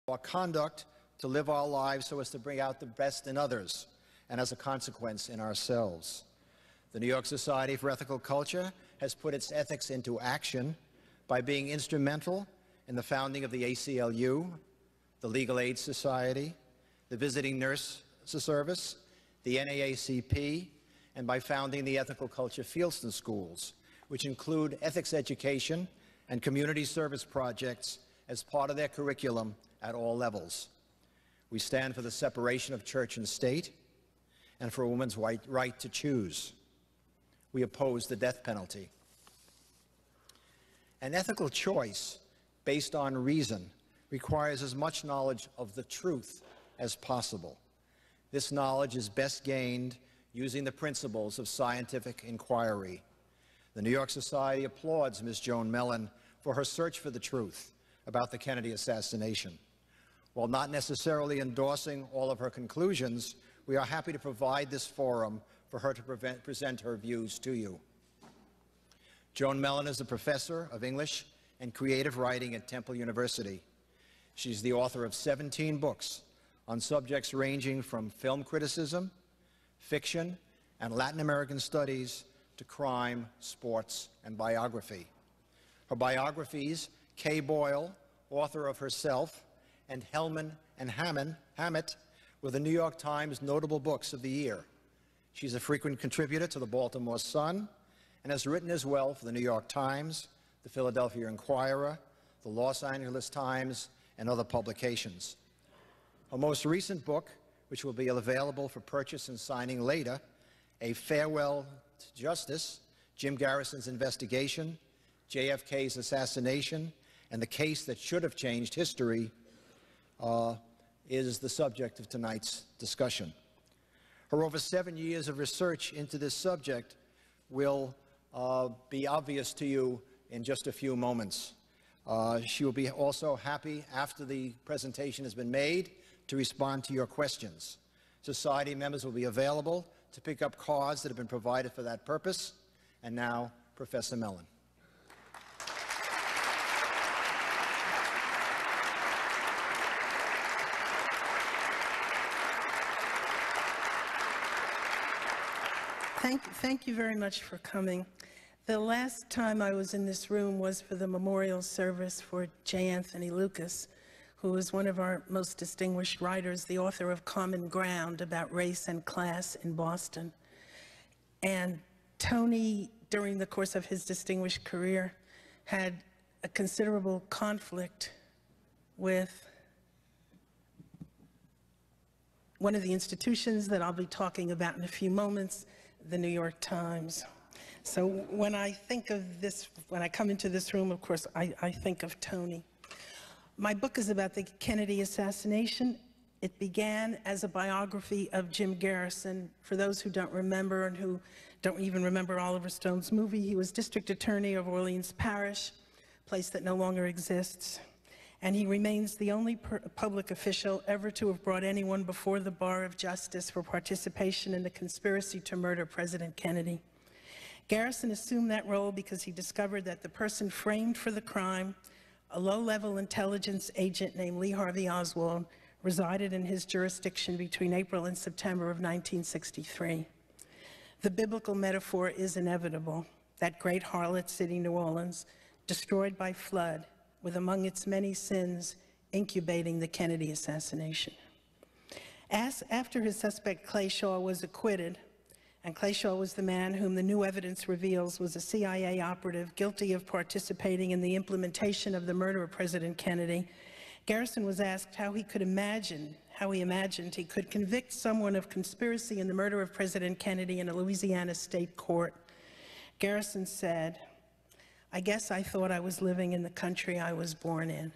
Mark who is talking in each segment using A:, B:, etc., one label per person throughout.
A: our conduct to live our lives so as to bring out the best in others and, as a consequence, in ourselves. The New York Society for Ethical Culture has put its ethics into action by being instrumental in the founding of the ACLU, the Legal Aid Society, the Visiting Nurse Service, the NAACP, and by founding the Ethical Culture Fieldston Schools, which include ethics education and community service projects as part of their curriculum at all levels. We stand for the separation of church and state and for a woman's right to choose. We oppose the death penalty. An ethical choice based on reason requires as much knowledge of the truth as possible. This knowledge is best gained using the principles of scientific inquiry. The New York Society applauds Ms. Joan Mellon for her search for the truth about the Kennedy assassination. While not necessarily endorsing all of her conclusions, we are happy to provide this forum for her to present her views to you. Joan Mellon is a professor of English and creative writing at Temple University. She's the author of 17 books on subjects ranging from film criticism, fiction, and Latin American studies to crime, sports, and biography. Her biographies, Kay Boyle, author of Herself, and Hellman and Hammett were the New York Times Notable Books of the Year. She's a frequent contributor to the Baltimore Sun and has written as well for the New York Times, the Philadelphia Inquirer, the Los Angeles Times, and other publications. Her most recent book, which will be available for purchase and signing later, A Farewell to Justice, Jim Garrison's Investigation, JFK's Assassination, and the Case That Should Have Changed History, is the subject of tonight's discussion. Her over 7 years of research into this subject will be obvious to you in just a few moments. She will be also happy, after the presentation has been made, to respond to your questions. Society members will be available to pick up cards that have been provided for that purpose. And now, Professor Mellon.
B: Thank you very much for coming. The last time I was in this room was for the memorial service for J. Anthony Lukas, who is one of our most distinguished writers, the author of Common Ground about race and class in Boston. And Tony, during the course of his distinguished career, had a considerable conflict with one of the institutions that I'll be talking about in a few moments, the New York Times. So when I think of this, when I come into this room, of course, I think of Tony. My book is about the Kennedy assassination. It began as a biography of Jim Garrison. For those who don't remember and who don't even remember Oliver Stone's movie, he was district attorney of Orleans Parish, a place that no longer exists. And he remains the only public official ever to have brought anyone before the bar of justice for participation in the conspiracy to murder President Kennedy. Garrison assumed that role because he discovered that the person framed for the crime, a low-level intelligence agent named Lee Harvey Oswald, resided in his jurisdiction between April and September of 1963. The biblical metaphor is inevitable. That great harlot city, New Orleans, destroyed by flood, with among its many sins incubating the Kennedy assassination. After his suspect Clay Shaw was acquitted, and Clay Shaw was the man whom the new evidence reveals was a CIA operative guilty of participating in the implementation of the murder of President Kennedy, Garrison was asked how he imagined he could convict someone of conspiracy in the murder of President Kennedy in a Louisiana state court. Garrison said, "I guess I thought I was living in the country I was born in.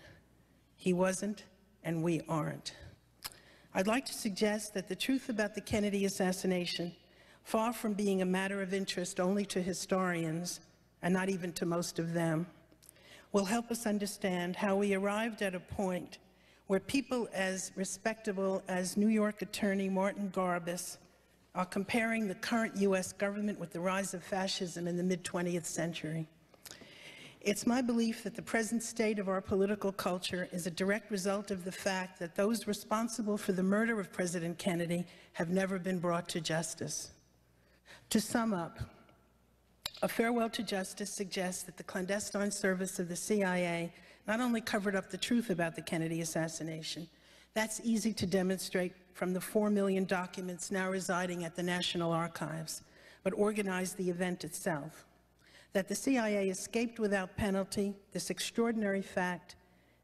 B: He wasn't, and we aren't." I'd like to suggest that the truth about the Kennedy assassination, far from being a matter of interest only to historians, and not even to most of them, will help us understand how we arrived at a point where people as respectable as New York Attorney Martin Garbus are comparing the current US government with the rise of fascism in the mid-20th century. It's my belief that the present state of our political culture is a direct result of the fact that those responsible for the murder of President Kennedy have never been brought to justice. To sum up, A Farewell to Justice suggests that the clandestine service of the CIA not only covered up the truth about the Kennedy assassination, that's easy to demonstrate from the 4 million documents now residing at the National Archives, but organized the event itself. That the CIA escaped without penalty, this extraordinary fact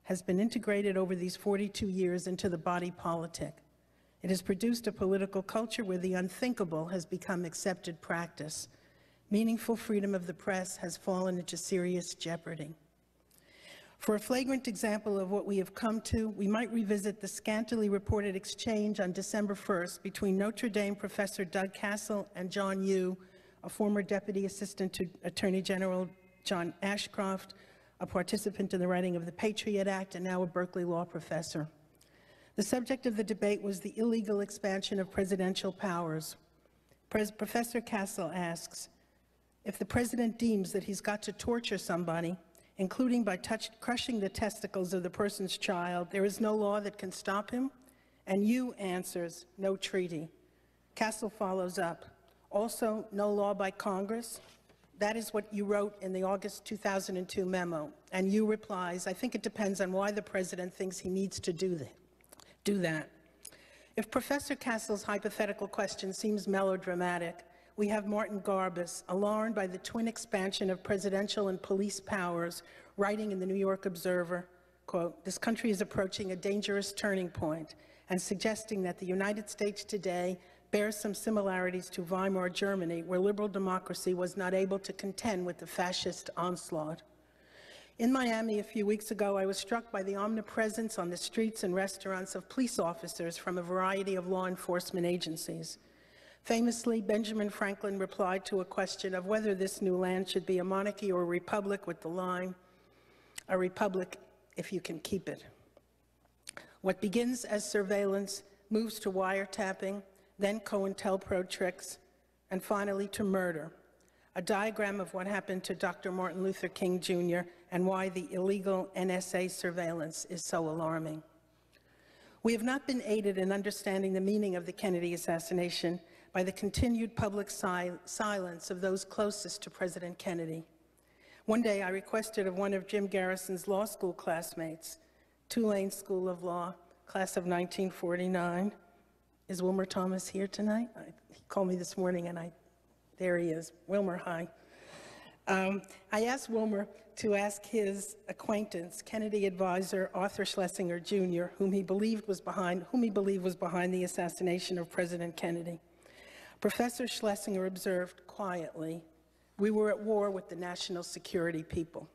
B: has been integrated over these 42 years into the body politic. It has produced a political culture where the unthinkable has become accepted practice. Meaningful freedom of the press has fallen into serious jeopardy. For a flagrant example of what we have come to, we might revisit the scantily reported exchange on December 1st between Notre Dame professor Doug Castle and John Yoo, a former Deputy Assistant to Attorney General John Ashcroft, a participant in the writing of the Patriot Act, and now a Berkeley law professor. The subject of the debate was the illegal expansion of presidential powers. Professor Castle asks, if the president deems that he's got to torture somebody, including by crushing the testicles of the person's child, there is no law that can stop him? And Yoo answers, no treaty. Castle follows up, also no law by Congress? That is what you wrote in the August 2002 memo. And Yoo replies, I think it depends on why the president thinks he needs to do that. If Professor Castle's hypothetical question seems melodramatic, we have Martin Garbus, alarmed by the twin expansion of presidential and police powers, writing in the New York Observer, quote, this country is approaching a dangerous turning point, and suggesting that the United States today bears some similarities to Weimar Germany, where liberal democracy was not able to contend with the fascist onslaught. In Miami a few weeks ago, I was struck by the omnipresence on the streets and restaurants of police officers from a variety of law enforcement agencies. Famously, Benjamin Franklin replied to a question of whether this new land should be a monarchy or a republic with the line, a republic if you can keep it. What begins as surveillance moves to wiretapping, then COINTELPRO tricks, and finally to murder. A diagram of what happened to Dr. Martin Luther King Jr. and why the illegal NSA surveillance is so alarming. We have not been aided in understanding the meaning of the Kennedy assassination by the continued public silence of those closest to President Kennedy. One day I requested of one of Jim Garrison's law school classmates, Tulane School of Law, class of 1949. Is Wilmer Thomas here tonight? He called me this morning and there he is. Wilmer, hi. I asked Wilmer to ask his acquaintance, Kennedy advisor Arthur Schlesinger Jr., whom he believed was behind the assassination of President Kennedy. Professor Schlesinger observed quietly, we were at war with the national security people.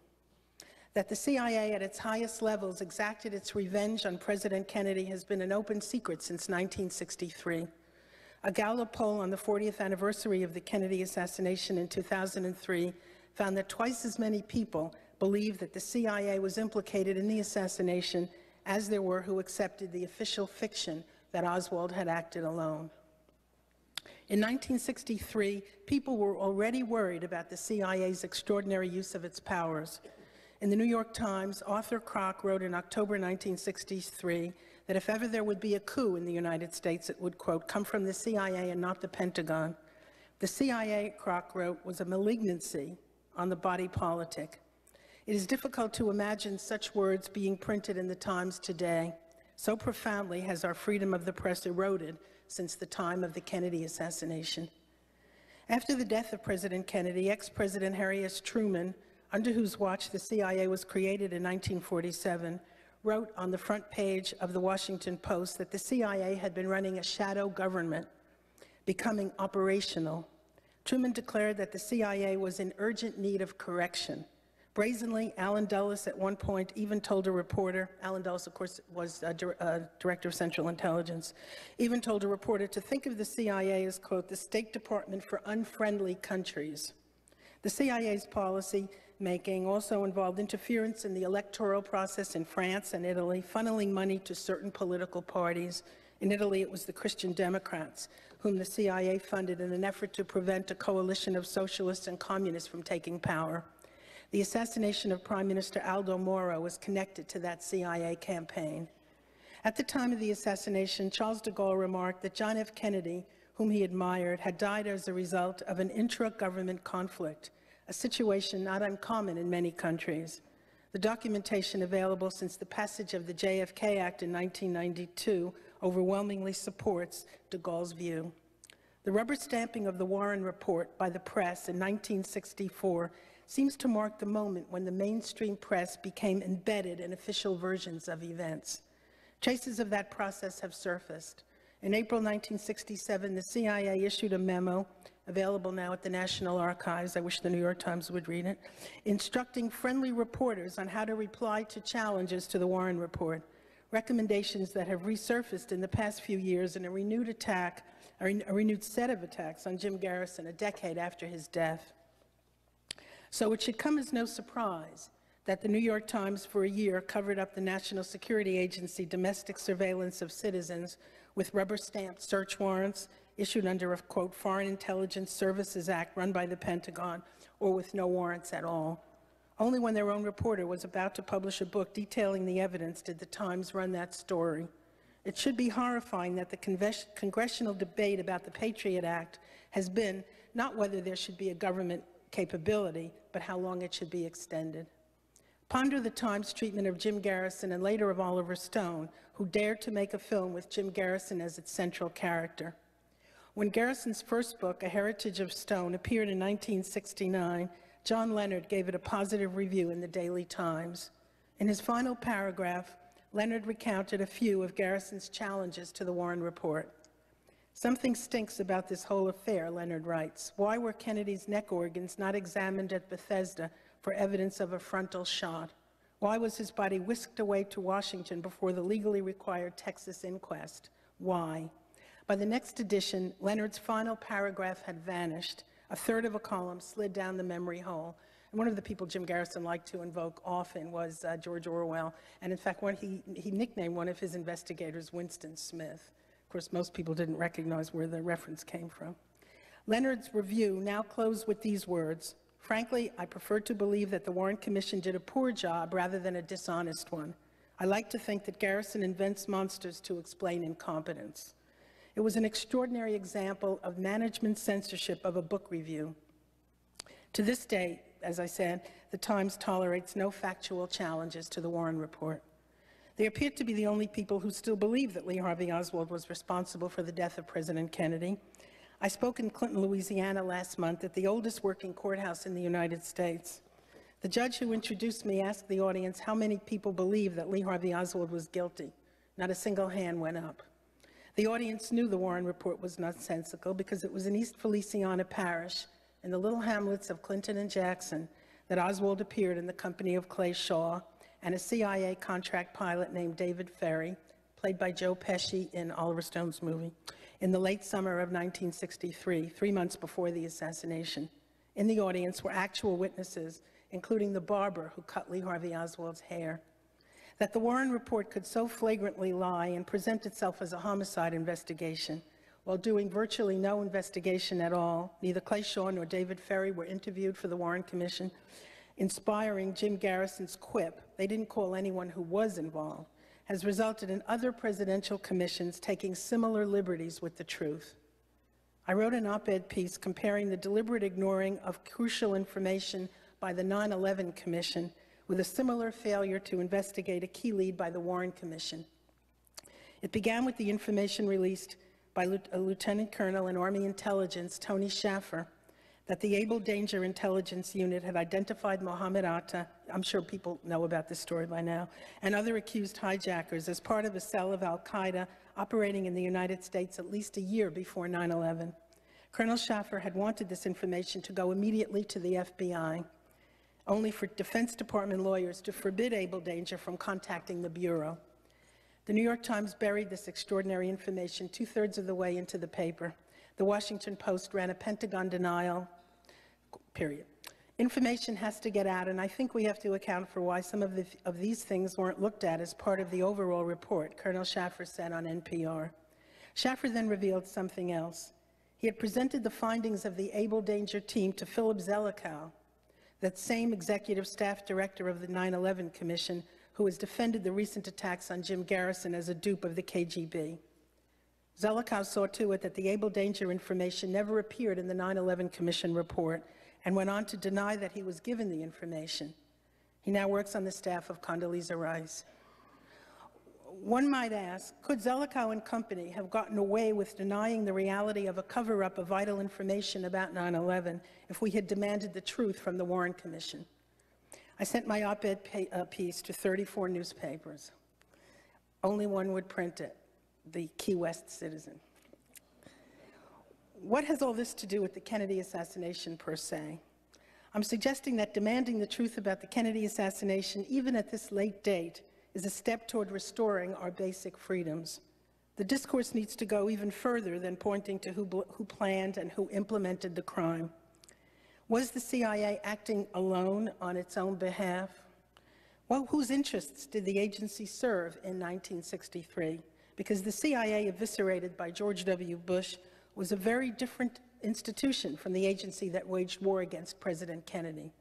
B: That the CIA at its highest levels exacted its revenge on President Kennedy has been an open secret since 1963. A Gallup poll on the 40th anniversary of the Kennedy assassination in 2003 found that twice as many people believed that the CIA was implicated in the assassination as there were who accepted the official fiction that Oswald had acted alone. In 1963, people were already worried about the CIA's extraordinary use of its powers. In the New York Times, Arthur Kroc wrote in October 1963 that if ever there would be a coup in the United States, it would, quote, come from the CIA and not the Pentagon. The CIA, Kroc wrote, was a malignancy on the body politic. It is difficult to imagine such words being printed in the Times today. So profoundly has our freedom of the press eroded since the time of the Kennedy assassination. After the death of President Kennedy, ex-President Harry S. Truman, under whose watch the CIA was created in 1947, wrote on the front page of the Washington Post that the CIA had been running a shadow government, becoming operational. Truman declared that the CIA was in urgent need of correction. Brazenly, Allen Dulles at one point even told a reporter, Allen Dulles, of course, was Director of Central Intelligence, even told a reporter to think of the CIA as, quote, the State Department for unfriendly countries. The CIA's policy making also involved interference in the electoral process in France and Italy, funneling money to certain political parties. In Italy, it was the Christian Democrats, whom the CIA funded in an effort to prevent a coalition of socialists and communists from taking power. The assassination of Prime Minister Aldo Moro was connected to that CIA campaign. At the time of the assassination, Charles de Gaulle remarked that John F. Kennedy, whom he admired, had died as a result of an intra-government conflict, a situation not uncommon in many countries. The documentation available since the passage of the JFK Act in 1992 overwhelmingly supports de Gaulle's view. The rubber stamping of the Warren Report by the press in 1964 seems to mark the moment when the mainstream press became embedded in official versions of events. Traces of that process have surfaced. In April 1967, the CIA issued a memo, available now at the National Archives, I wish the New York Times would read it, instructing friendly reporters on how to reply to challenges to the Warren Report, recommendations that have resurfaced in the past few years in a renewed set of attacks on Jim Garrison a decade after his death. So it should come as no surprise that the New York Times for a year covered up the National Security Agency domestic surveillance of citizens with rubber-stamped search warrants issued under a, quote, Foreign Intelligence Services Act run by the Pentagon, or with no warrants at all. Only when their own reporter was about to publish a book detailing the evidence did the Times run that story. It should be horrifying that the congressional debate about the Patriot Act has been not whether there should be a government capability, but how long it should be extended. Ponder the Times' treatment of Jim Garrison and later of Oliver Stone, who dared to make a film with Jim Garrison as its central character. When Garrison's first book, A Heritage of Stone, appeared in 1969, John Leonard gave it a positive review in the Daily Times. In his final paragraph, Leonard recounted a few of Garrison's challenges to the Warren Report. Something stinks about this whole affair, Leonard writes. Why were Kennedy's neck organs not examined at Bethesda for evidence of a frontal shot? Why was his body whisked away to Washington before the legally required Texas inquest? Why? By the next edition, Leonard's final paragraph had vanished. A third of a column slid down the memory hole. And one of the people Jim Garrison liked to invoke often was George Orwell. And in fact, he nicknamed one of his investigators Winston Smith. Of course, most people didn't recognize where the reference came from. Leonard's review now closed with these words: frankly, I prefer to believe that the Warren Commission did a poor job rather than a dishonest one. I like to think that Garrison invents monsters to explain incompetence. It was an extraordinary example of management censorship of a book review. To this day, as I said, the Times tolerates no factual challenges to the Warren Report. They appear to be the only people who still believe that Lee Harvey Oswald was responsible for the death of President Kennedy. I spoke in Clinton, Louisiana last month at the oldest working courthouse in the United States. The judge who introduced me asked the audience how many people believe that Lee Harvey Oswald was guilty. Not a single hand went up. The audience knew the Warren Report was nonsensical because it was in East Feliciana Parish, in the little hamlets of Clinton and Jackson, that Oswald appeared in the company of Clay Shaw and a CIA contract pilot named David Ferry, played by Joe Pesci in Oliver Stone's movie, in the late summer of 1963, 3 months before the assassination. In the audience were actual witnesses, including the barber who cut Lee Harvey Oswald's hair. That the Warren Report could so flagrantly lie and present itself as a homicide investigation while doing virtually no investigation at all, neither Clay Shaw nor David Ferry were interviewed for the Warren Commission, inspiring Jim Garrison's quip, they didn't call anyone who was involved, has resulted in other presidential commissions taking similar liberties with the truth. I wrote an op-ed piece comparing the deliberate ignoring of crucial information by the 9/11 Commission with a similar failure to investigate a key lead by the Warren Commission. It began with the information released by Lieutenant Colonel in Army Intelligence, Tony Shaffer, that the Able Danger Intelligence Unit had identified Mohammed Atta, I'm sure people know about this story by now, and other accused hijackers as part of a cell of al-Qaeda operating in the United States at least a year before 9/11. Colonel Shaffer had wanted this information to go immediately to the FBI, only for Defense Department lawyers to forbid Able Danger from contacting the Bureau. The New York Times buried this extraordinary information 2/3 of the way into the paper. The Washington Post ran a Pentagon denial, period. Information has to get out, and I think we have to account for why some of these things weren't looked at as part of the overall report, Colonel Shaffer said on NPR. Shaffer then revealed something else. He had presented the findings of the Able Danger team to Philip Zelikow, that same executive staff director of the 9/11 Commission who has defended the recent attacks on Jim Garrison as a dupe of the KGB. Zelikow saw to it that the Able Danger information never appeared in the 9/11 Commission report and went on to deny that he was given the information. He now works on the staff of Condoleezza Rice. One might ask, could Zelikow and company have gotten away with denying the reality of a cover-up of vital information about 9/11 if we had demanded the truth from the Warren Commission? I sent my op-ed piece to 34 newspapers. Only one would print it, the Key West Citizen. What has all this to do with the Kennedy assassination per se? I'm suggesting that demanding the truth about the Kennedy assassination, even at this late date, is a step toward restoring our basic freedoms. The discourse needs to go even further than pointing to who planned and who implemented the crime. Was the CIA acting alone on its own behalf? Well, whose interests did the agency serve in 1963? Because the CIA, eviscerated by George W. Bush, was a very different institution from the agency that waged war against President Kennedy.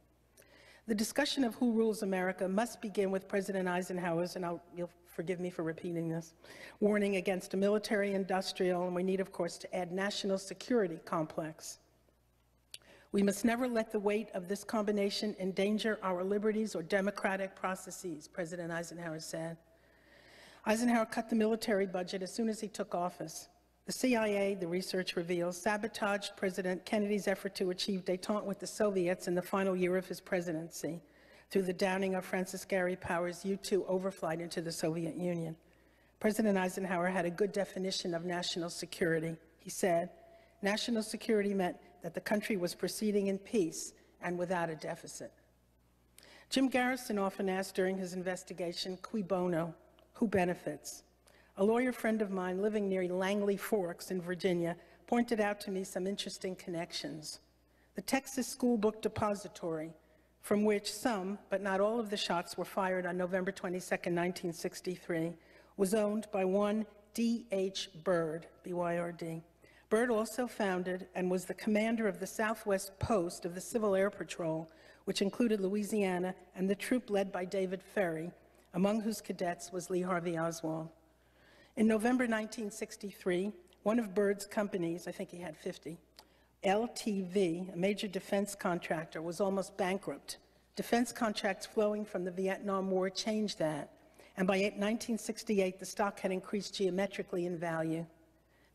B: The discussion of who rules America must begin with President Eisenhower's, and you'll forgive me for repeating this, warning against a military-industrial, and we need, of course, to add national security complex. We must never let the weight of this combination endanger our liberties or democratic processes, President Eisenhower said. Eisenhower cut the military budget as soon as he took office. The CIA, the research reveals, sabotaged President Kennedy's effort to achieve détente with the Soviets in the final year of his presidency through the downing of Francis Gary Powers' U-2 overflight into the Soviet Union. President Eisenhower had a good definition of national security. He said, national security meant that the country was proceeding in peace and without a deficit. Jim Garrison often asked during his investigation, cui bono, who benefits? A lawyer friend of mine living near Langley Forks in Virginia pointed out to me some interesting connections. The Texas School Book Depository, from which some, but not all of the shots were fired on November 22, 1963, was owned by one D.H. Byrd, B-Y-R-D. Byrd also founded and was the commander of the Southwest Post of the Civil Air Patrol, which included Louisiana and the troop led by David Ferry, among whose cadets was Lee Harvey Oswald. In November 1963, one of Byrd's companies, I think he had 50, LTV, a major defense contractor, was almost bankrupt. Defense contracts flowing from the Vietnam War changed that, and by 1968, the stock had increased geometrically in value.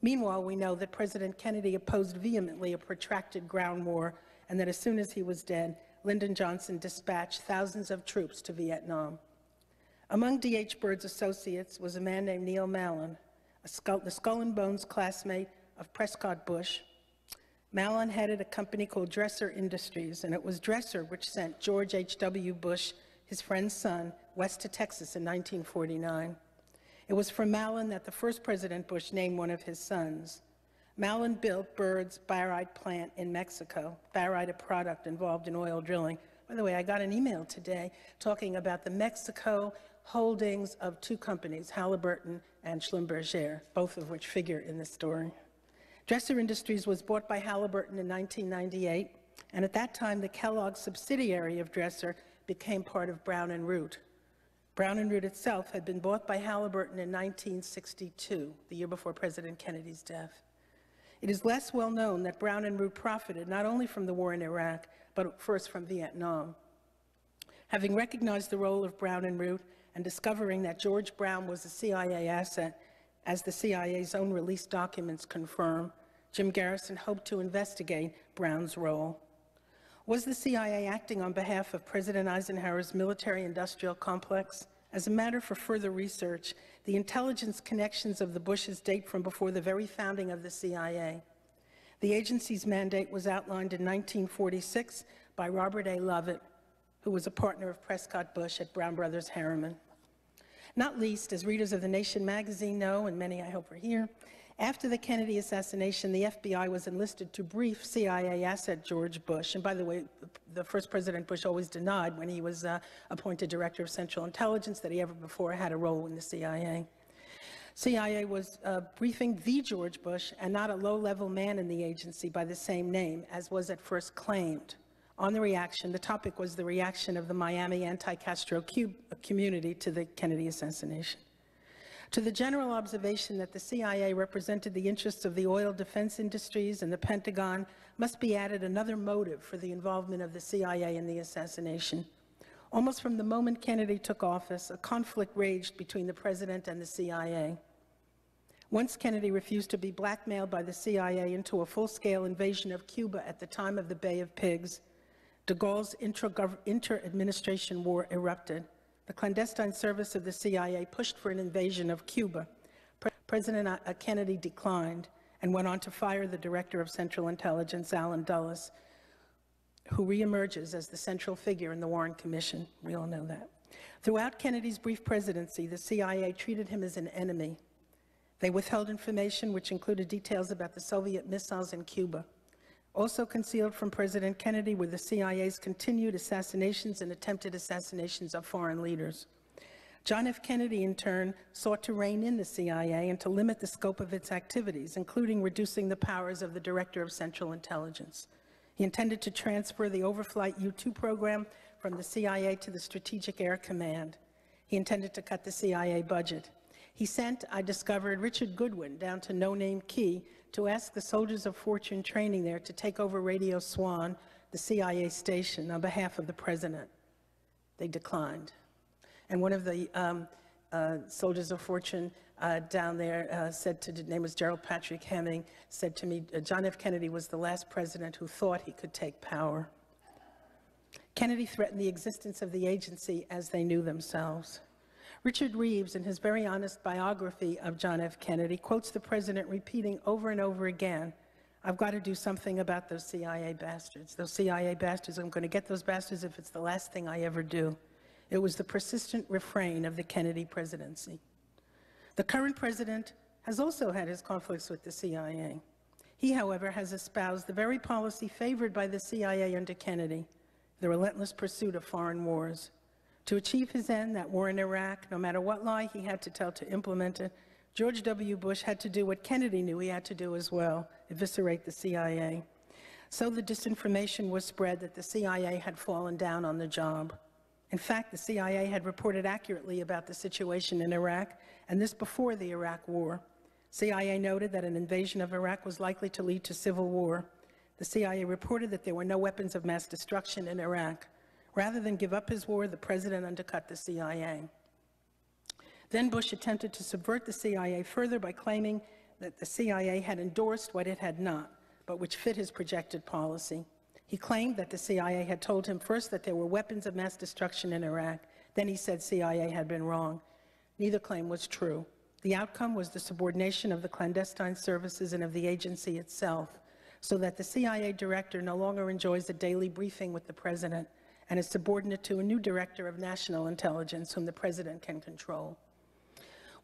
B: Meanwhile, we know that President Kennedy opposed vehemently a protracted ground war, and that as soon as he was dead, Lyndon Johnson dispatched thousands of troops to Vietnam. Among D.H. Byrd's associates was a man named Neil Mallon, the Skull and Bones classmate of Prescott Bush. Mallon headed a company called Dresser Industries, and it was Dresser which sent George H.W. Bush, his friend's son, west to Texas in 1949. It was from Mallon that the first President Bush named one of his sons. Mallon built Byrd's barite plant in Mexico, barite, a product involved in oil drilling. By the way, I got an email today talking about the Mexico holdings of two companies, Halliburton and Schlumberger, both of which figure in the story. Dresser Industries was bought by Halliburton in 1998, and at that time, the Kellogg subsidiary of Dresser became part of Brown & Root. Brown & Root itself had been bought by Halliburton in 1962, the year before President Kennedy's death. It is less well known that Brown & Root profited not only from the war in Iraq, but first from Vietnam. Having recognized the role of Brown & Root and discovering that George Brown was a CIA asset, as the CIA's own released documents confirm, Jim Garrison hoped to investigate Brown's role. Was the CIA acting on behalf of President Eisenhower's military-industrial complex? As a matter for further research, the intelligence connections of the Bushes date from before the very founding of the CIA. The agency's mandate was outlined in 1946 by Robert A. Lovett, who was a partner of Prescott Bush at Brown Brothers Harriman. Not least, as readers of The Nation magazine know, and many I hope are here, after the Kennedy assassination, the FBI was enlisted to brief CIA asset George Bush. And by the way, the first President Bush always denied when he was appointed Director of Central Intelligence that he ever before had a role in the CIA. CIA was briefing the George Bush and not a low-level man in the agency by the same name, as was at first claimed. on the reaction. The topic was the reaction of the Miami anti-Castro community to the Kennedy assassination. To the general observation that the CIA represented the interests of the oil defense industries and the Pentagon must be added another motive for the involvement of the CIA in the assassination. Almost from the moment Kennedy took office, a conflict raged between the president and the CIA. Once Kennedy refused to be blackmailed by the CIA into a full-scale invasion of Cuba at the time of the Bay of Pigs, de Gaulle's inter-administration war erupted. The clandestine service of the CIA pushed for an invasion of Cuba. President Kennedy declined and went on to fire the Director of Central Intelligence, Allen Dulles, who reemerges as the central figure in the Warren Commission. We all know that. Throughout Kennedy's brief presidency, the CIA treated him as an enemy. They withheld information which included details about the Soviet missiles in Cuba. Also concealed from President Kennedy were the CIA's continued assassinations and attempted assassinations of foreign leaders. John F. Kennedy, in turn, sought to rein in the CIA and to limit the scope of its activities, including reducing the powers of the Director of Central Intelligence. He intended to transfer the Overflight U-2 program from the CIA to the Strategic Air Command. He intended to cut the CIA budget. He sent, I discovered, Richard Goodwin down to No Name Key to ask the soldiers of fortune training there to take over Radio Swan, the CIA station, on behalf of the president. They declined. And one of the soldiers of fortune down there said to, his name was Gerald Patrick Hemming, said to me, John F. Kennedy was the last president who thought he could take power. Kennedy threatened the existence of the agency as they knew themselves. Richard Reeves, in his very honest biography of John F. Kennedy, quotes the president repeating over and over again, I've got to do something about those CIA bastards. Those CIA bastards, I'm going to get those bastards if it's the last thing I ever do. It was the persistent refrain of the Kennedy presidency. The current president has also had his conflicts with the CIA. He, however, has espoused the very policy favored by the CIA under Kennedy, the relentless pursuit of foreign wars. To achieve his end, that war in Iraq, no matter what lie he had to tell to implement it, George W. Bush had to do what Kennedy knew he had to do as well, eviscerate the CIA. So the disinformation was spread that the CIA had fallen down on the job. In fact, the CIA had reported accurately about the situation in Iraq, and this before the Iraq War. CIA noted that an invasion of Iraq was likely to lead to civil war. The CIA reported that there were no weapons of mass destruction in Iraq. Rather than give up his war, the president undercut the CIA. Then Bush attempted to subvert the CIA further by claiming that the CIA had endorsed what it had not, but which fit his projected policy. He claimed that the CIA had told him first that there were weapons of mass destruction in Iraq. Then he said CIA had been wrong. Neither claim was true. The outcome was the subordination of the clandestine services and of the agency itself, so that the CIA director no longer enjoys a daily briefing with the president and is subordinate to a new director of national intelligence whom the president can control.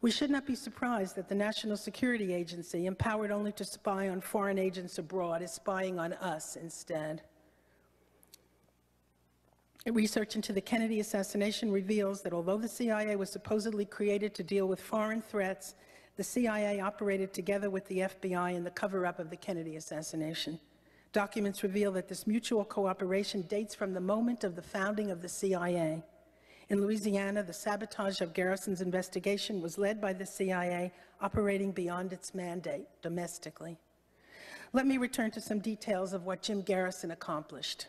B: We should not be surprised that the National Security Agency, empowered only to spy on foreign agents abroad, is spying on us instead. Research into the Kennedy assassination reveals that although the CIA was supposedly created to deal with foreign threats, the CIA operated together with the FBI in the cover-up of the Kennedy assassination. Documents reveal that this mutual cooperation dates from the moment of the founding of the CIA. In Louisiana, the sabotage of Garrison's investigation was led by the CIA, operating beyond its mandate domestically. Let me return to some details of what Jim Garrison accomplished.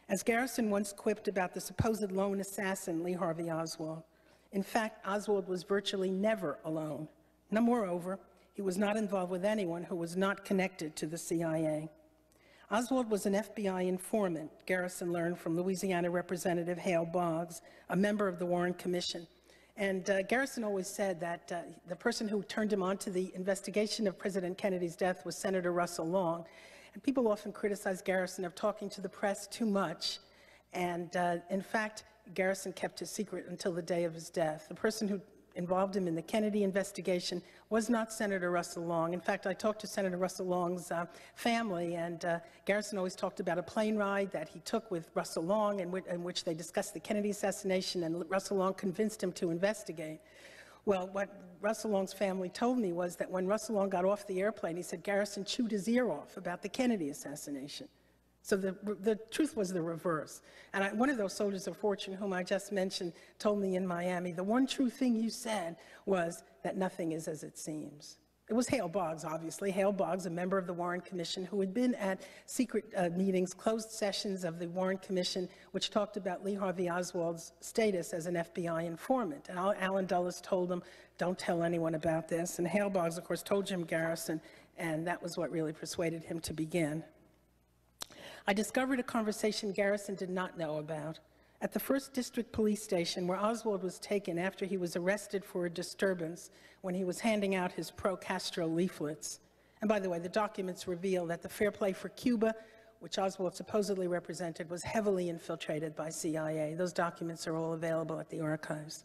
B: As Garrison once quipped about the supposed lone assassin, Lee Harvey Oswald, in fact, Oswald was virtually never alone. No, moreover, he was not involved with anyone who was not connected to the CIA. Oswald was an FBI informant, Garrison learned from Louisiana Representative Hale Boggs, a member of the Warren Commission. And Garrison always said that the person who turned him on to the investigation of President Kennedy's death was Senator Russell Long. And people often criticize Garrison of talking to the press too much. And in fact, Garrison kept his secret until the day of his death. The person who involved him in the Kennedy investigation was not Senator Russell Long. In fact, I talked to Senator Russell Long's family, and Garrison always talked about a plane ride that he took with Russell Long in which they discussed the Kennedy assassination, and Russell Long convinced him to investigate. Well, what Russell Long's family told me was that when Russell Long got off the airplane, he said Garrison chewed his ear off about the Kennedy assassination. So the truth was the reverse. And one of those soldiers of fortune whom I just mentioned told me in Miami, the one true thing you said was that nothing is as it seems. It was Hale Boggs, obviously. Hale Boggs, a member of the Warren Commission, who had been at secret meetings, closed sessions of the Warren Commission, which talked about Lee Harvey Oswald's status as an FBI informant. And Allen Dulles told him, don't tell anyone about this. And Hale Boggs, of course, told Jim Garrison, and that was what really persuaded him to begin. I discovered a conversation Garrison did not know about. At the 1st District Police Station, where Oswald was taken after he was arrested for a disturbance when he was handing out his pro-Castro leaflets. And by the way, the documents reveal that the Fair Play for Cuba, which Oswald supposedly represented, was heavily infiltrated by CIA. Those documents are all available at the archives.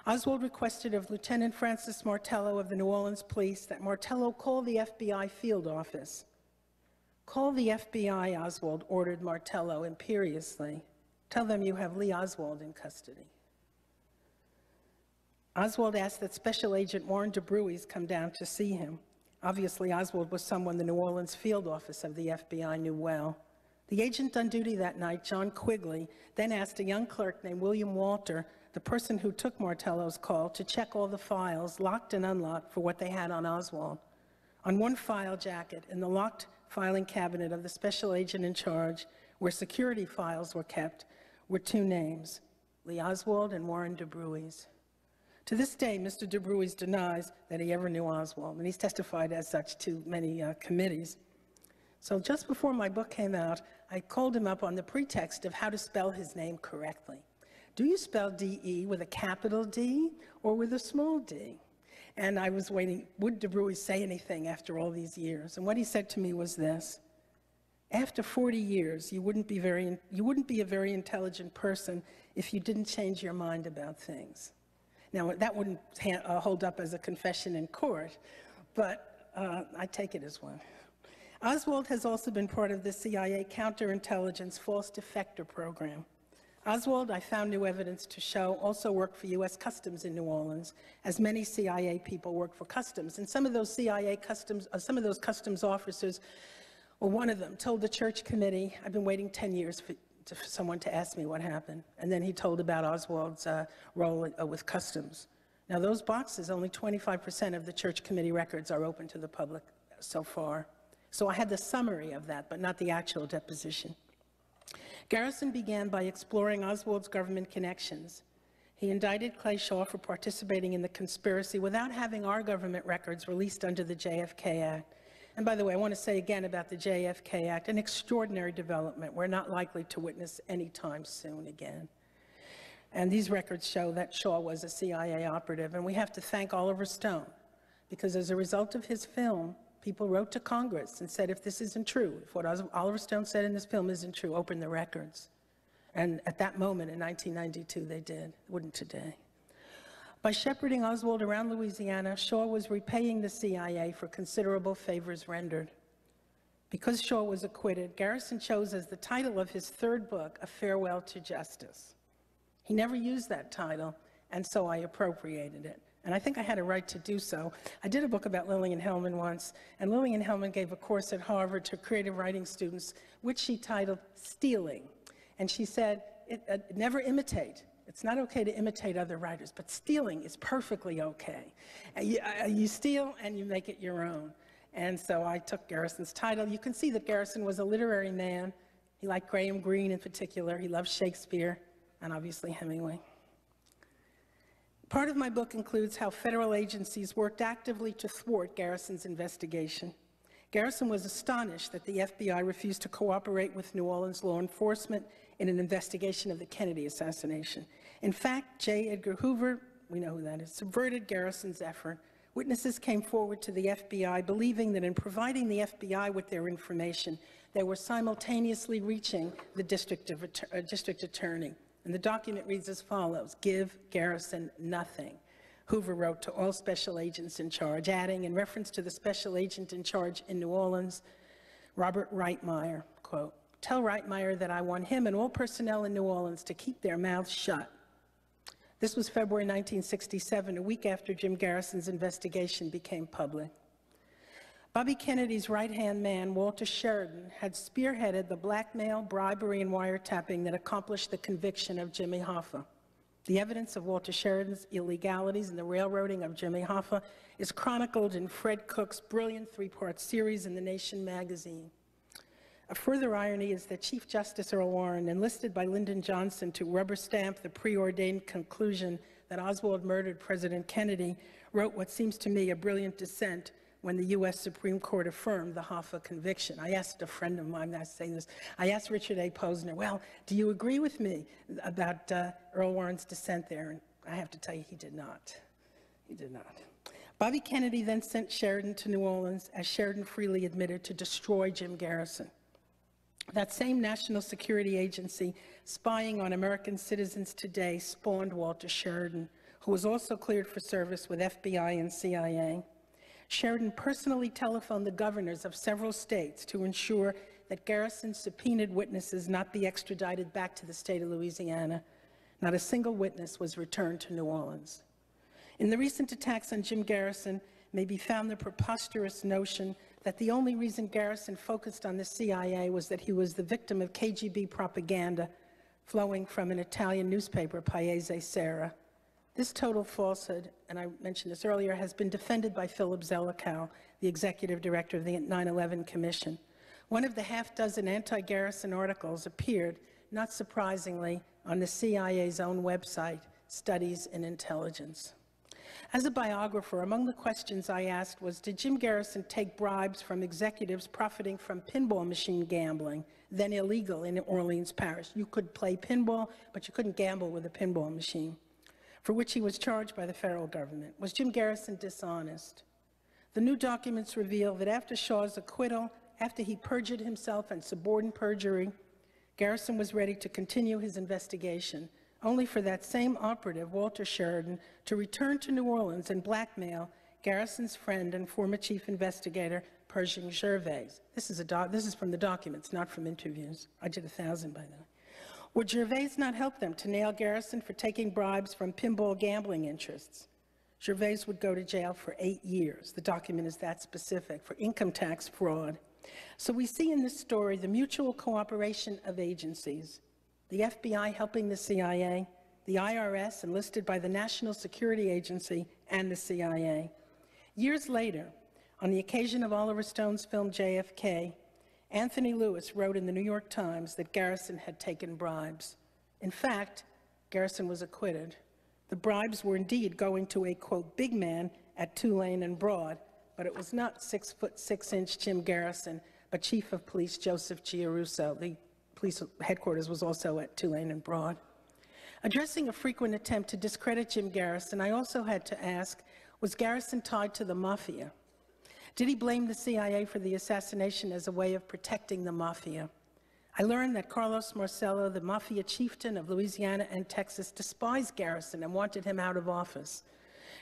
B: Oswald requested of Lieutenant Francis Martello of the New Orleans Police that Martello call the FBI field office. Call the FBI, Oswald ordered Martello imperiously. Tell them you have Lee Oswald in custody. Oswald asked that Special Agent Warren DeBruys come down to see him. Obviously, Oswald was someone the New Orleans field office of the FBI knew well. The agent on duty that night, John Quigley, then asked a young clerk named William Walter, the person who took Martello's call, to check all the files, locked and unlocked, for what they had on Oswald. On one file jacket in the locked filing cabinet of the special agent in charge, where security files were kept, were two names, Lee Oswald and Warren DeBruys. To this day, Mr. DeBruys denies that he ever knew Oswald, and he's testified as such to many committees. So just before my book came out, I called him up on the pretext of how to spell his name correctly. Do you spell D-E with a capital D or with a small d? And I was waiting, would DeBruys say anything after all these years? And what he said to me was this: after 40 years, you wouldn't be a very intelligent person if you didn't change your mind about things. Now, that wouldn't hold up as a confession in court, but I take it as one. Oswald has also been part of the CIA counterintelligence false defector program. Oswald, I found new evidence to show, also worked for U.S. Customs in New Orleans, as many CIA people work for Customs. And some of those Customs officers, well, one of them told the church committee, I've been waiting 10 years for someone to ask me what happened. And then he told about Oswald's role with Customs. Now, those boxes, only 25% of the church committee records are open to the public so far. So I had the summary of that, but not the actual deposition. Garrison began by exploring Oswald's government connections. He indicted Clay Shaw for participating in the conspiracy without having our government records released under the JFK Act. And by the way, I want to say again about the JFK Act, an extraordinary development we're not likely to witness anytime soon again. And these records show that Shaw was a CIA operative, and we have to thank Oliver Stone, because as a result of his film, people wrote to Congress and said, if this isn't true, if what Oliver Stone said in this film isn't true, open the records. And at that moment in 1992, they did. Wouldn't today. By shepherding Oswald around Louisiana, Shaw was repaying the CIA for considerable favors rendered. Because Shaw was acquitted, Garrison chose as the title of his third book, A Farewell to Justice. He never used that title, and so I appropriated it. And I think I had a right to do so. I did a book about Lillian Hellman once, and Lillian Hellman gave a course at Harvard to creative writing students, which she titled Stealing. And she said, never imitate. It's not okay to imitate other writers, but stealing is perfectly okay. You steal and you make it your own. And so I took Garrison's title. You can see that Garrison was a literary man. He liked Graham Greene in particular. He loved Shakespeare and obviously Hemingway. Part of my book includes how federal agencies worked actively to thwart Garrison's investigation. Garrison was astonished that the FBI refused to cooperate with New Orleans law enforcement in an investigation of the Kennedy assassination. In fact, J. Edgar Hoover, we know who that is, subverted Garrison's effort. Witnesses came forward to the FBI believing that in providing the FBI with their information, they were simultaneously reaching the district attorney. And the document reads as follows: give Garrison nothing. Hoover wrote to all special agents in charge, adding, in reference to the special agent in charge in New Orleans, Robert Reitmeyer, quote, tell Reitmeyer that I want him and all personnel in New Orleans to keep their mouths shut. This was February 1967, a week after Jim Garrison's investigation became public. Bobby Kennedy's right-hand man, Walter Sheridan, had spearheaded the blackmail, bribery, and wiretapping that accomplished the conviction of Jimmy Hoffa. The evidence of Walter Sheridan's illegalities in the railroading of Jimmy Hoffa is chronicled in Fred Cook's brilliant three-part series in The Nation magazine. A further irony is that Chief Justice Earl Warren, enlisted by Lyndon Johnson to rubber stamp the preordained conclusion that Oswald murdered President Kennedy, wrote what seems to me a brilliant dissent when the U.S. Supreme Court affirmed the Hoffa conviction. I asked a friend of mine, I say this, I asked Richard A. Posner, well, do you agree with me about Earl Warren's dissent there? And I have to tell you, he did not. He did not. Bobby Kennedy then sent Sheridan to New Orleans, as Sheridan freely admitted, to destroy Jim Garrison. That same national security agency spying on American citizens today spawned Walter Sheridan, who was also cleared for service with FBI and CIA. Sheridan personally telephoned the governors of several states to ensure that Garrison's subpoenaed witnesses not be extradited back to the state of Louisiana. Not a single witness was returned to New Orleans. In the recent attacks on Jim Garrison may be found the preposterous notion that the only reason Garrison focused on the CIA was that he was the victim of KGB propaganda flowing from an Italian newspaper, Paese Sera. This total falsehood, and I mentioned this earlier, has been defended by Philip Zelikow, the executive director of the 9/11 Commission. One of the half-dozen anti-Garrison articles appeared, not surprisingly, on the CIA's own website, Studies in Intelligence. As a biographer, among the questions I asked was, did Jim Garrison take bribes from executives profiting from pinball machine gambling, then illegal in Orleans Parish? You could play pinball, but you couldn't gamble with a pinball machine, for which he was charged by the federal government. Was Jim Garrison dishonest? The new documents reveal that after Shaw's acquittal, after he perjured himself and suborned perjury, Garrison was ready to continue his investigation, only for that same operative, Walter Sheridan, to return to New Orleans and blackmail Garrison's friend and former chief investigator, Pershing Gervais. This is from the documents, not from interviews. I did 1,000 by then. Would Gervais not help them to nail Garrison for taking bribes from pinball gambling interests? Gervais would go to jail for 8 years. The document is that specific, for income tax fraud. So we see in this story the mutual cooperation of agencies, the FBI helping the CIA, the IRS enlisted by the National Security Agency, and the CIA. Years later, on the occasion of Oliver Stone's film JFK, Anthony Lewis wrote in the New York Times that Garrison had taken bribes. In fact, Garrison was acquitted. The bribes were indeed going to a, quote, big man at Tulane and Broad, but it was not 6'6" Jim Garrison, but Chief of Police Joseph Giarrusso. The police headquarters was also at Tulane and Broad. Addressing a frequent attempt to discredit Jim Garrison, I also had to ask, was Garrison tied to the mafia? Did he blame the CIA for the assassination as a way of protecting the mafia? I learned that Carlos Marcello, the mafia chieftain of Louisiana and Texas, despised Garrison and wanted him out of office.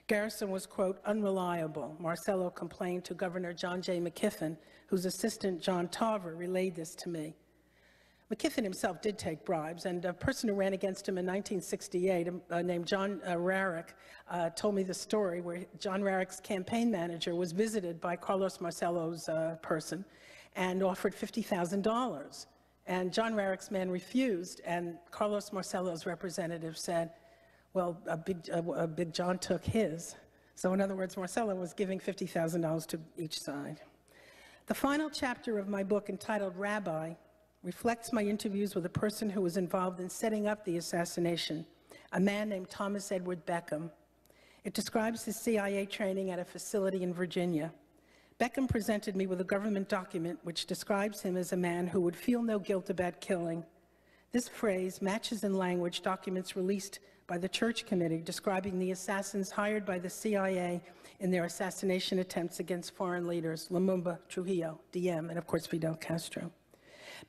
B: Garrison was, quote, unreliable. Marcello complained to Governor John J. McKiffin, whose assistant John Tarver relayed this to me. McKiffin himself did take bribes, and a person who ran against him in 1968, named John Rarick, told me the story where John Rarick's campaign manager was visited by Carlos Marcello's person and offered $50,000. And John Rarick's man refused, and Carlos Marcello's representative said, well, Big John took his. So in other words, Marcello was giving $50,000 to each side. The final chapter of my book, entitled Rabbi, reflects my interviews with a person who was involved in setting up the assassination, a man named Thomas Edward Beckham. It describes his CIA training at a facility in Virginia. Beckham presented me with a government document which describes him as a man who would feel no guilt about killing. This phrase matches in language documents released by the Church Committee describing the assassins hired by the CIA in their assassination attempts against foreign leaders, Lumumba, Trujillo, Diem, and of course Fidel Castro.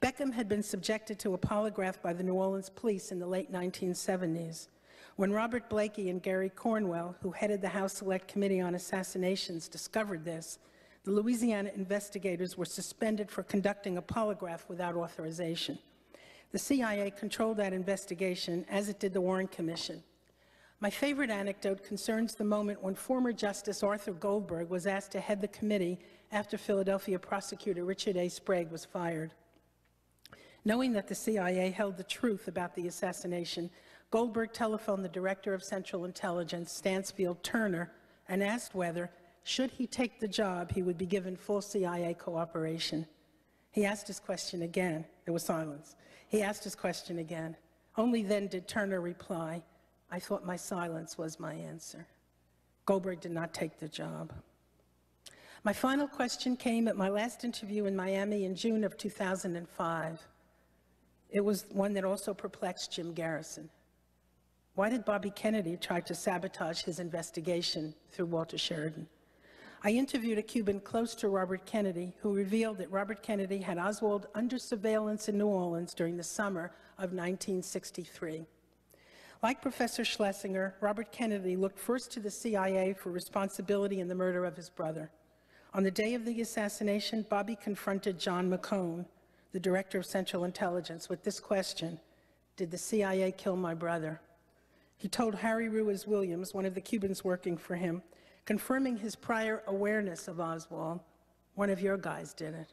B: Beckham had been subjected to a polygraph by the New Orleans police in the late 1970s. When Robert Blakey and Gary Cornwell, who headed the House Select Committee on Assassinations, discovered this, the Louisiana investigators were suspended for conducting a polygraph without authorization. The CIA controlled that investigation, as it did the Warren Commission. My favorite anecdote concerns the moment when former Justice Arthur Goldberg was asked to head the committee after Philadelphia prosecutor Richard A. Sprague was fired. Knowing that the CIA held the truth about the assassination, Goldberg telephoned the Director of Central Intelligence, Stansfield Turner, and asked whether, should he take the job, he would be given full CIA cooperation. He asked his question again. There was silence. He asked his question again. Only then did Turner reply, "I thought my silence was my answer." Goldberg did not take the job. My final question came at my last interview in Miami in June of 2005. It was one that also perplexed Jim Garrison. Why did Bobby Kennedy try to sabotage his investigation through Walter Sheridan? I interviewed a Cuban close to Robert Kennedy who revealed that Robert Kennedy had Oswald under surveillance in New Orleans during the summer of 1963. Like Professor Schlesinger, Robert Kennedy looked first to the CIA for responsibility in the murder of his brother. On the day of the assassination, Bobby confronted John McCone, the Director of Central Intelligence, with this question: did the CIA kill my brother? He told Harry Ruiz Williams, one of the Cubans working for him, confirming his prior awareness of Oswald, "One of your guys did it."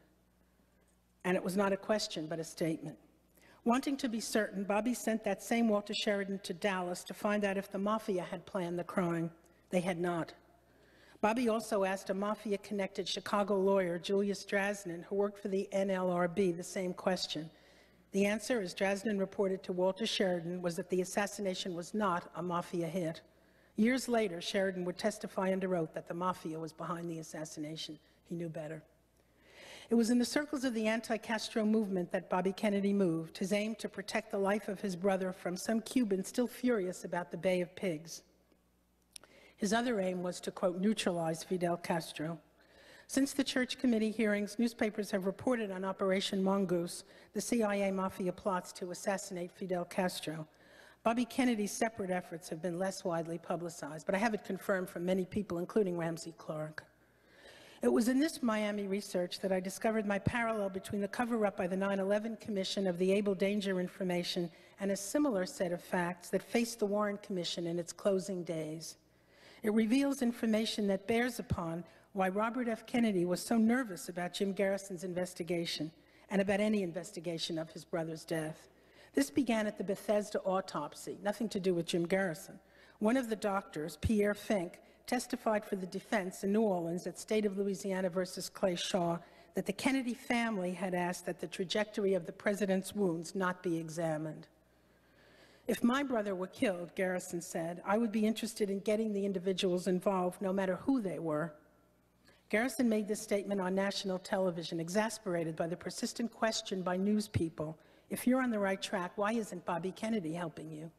B: And it was not a question, but a statement. Wanting to be certain, Bobby sent that same Walter Sheridan to Dallas to find out if the Mafia had planned the crime. They had not. Bobby also asked a Mafia-connected Chicago lawyer, Julius Drasnin, who worked for the NLRB, the same question. The answer, as Drasnin reported to Walter Sheridan, was that the assassination was not a Mafia hit. Years later, Sheridan would testify under oath that the Mafia was behind the assassination. He knew better. It was in the circles of the anti-Castro movement that Bobby Kennedy moved, his aim to protect the life of his brother from some Cubans still furious about the Bay of Pigs. His other aim was to, quote, neutralize Fidel Castro. Since the Church Committee hearings, newspapers have reported on Operation Mongoose, the CIA Mafia plots to assassinate Fidel Castro. Bobby Kennedy's separate efforts have been less widely publicized, but I have it confirmed from many people, including Ramsey Clark. It was in this Miami research that I discovered my parallel between the cover-up by the 9/11 Commission of the Able Danger information and a similar set of facts that faced the Warren Commission in its closing days. It reveals information that bears upon why Robert F. Kennedy was so nervous about Jim Garrison's investigation and about any investigation of his brother's death. This began at the Bethesda autopsy, nothing to do with Jim Garrison. One of the doctors, Pierre Fink, testified for the defense in New Orleans at State of Louisiana versus Clay Shaw that the Kennedy family had asked that the trajectory of the president's wounds not be examined. If my brother were killed, Garrison said, I would be interested in getting the individuals involved, no matter who they were. Garrison made this statement on national television, exasperated by the persistent question by news people, if you're on the right track, why isn't Bobby Kennedy helping you?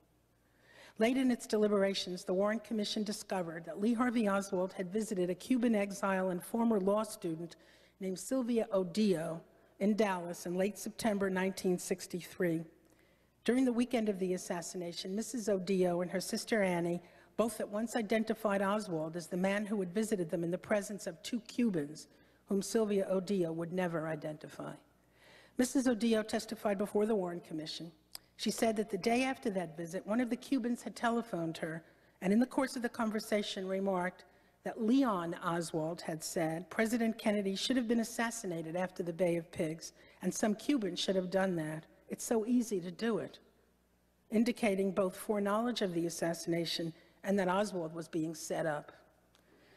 B: Late in its deliberations, the Warren Commission discovered that Lee Harvey Oswald had visited a Cuban exile and former law student named Sylvia Odillo in Dallas in late September 1963. During the weekend of the assassination, Mrs. Odillo and her sister Annie both at once identified Oswald as the man who had visited them in the presence of two Cubans, whom Sylvia Odillo would never identify. Mrs. Odillo testified before the Warren Commission. She said that the day after that visit, one of the Cubans had telephoned her, and in the course of the conversation remarked that Leon Oswald had said President Kennedy should have been assassinated after the Bay of Pigs, and some Cubans should have done that. It's so easy to do it, indicating both foreknowledge of the assassination and that Oswald was being set up.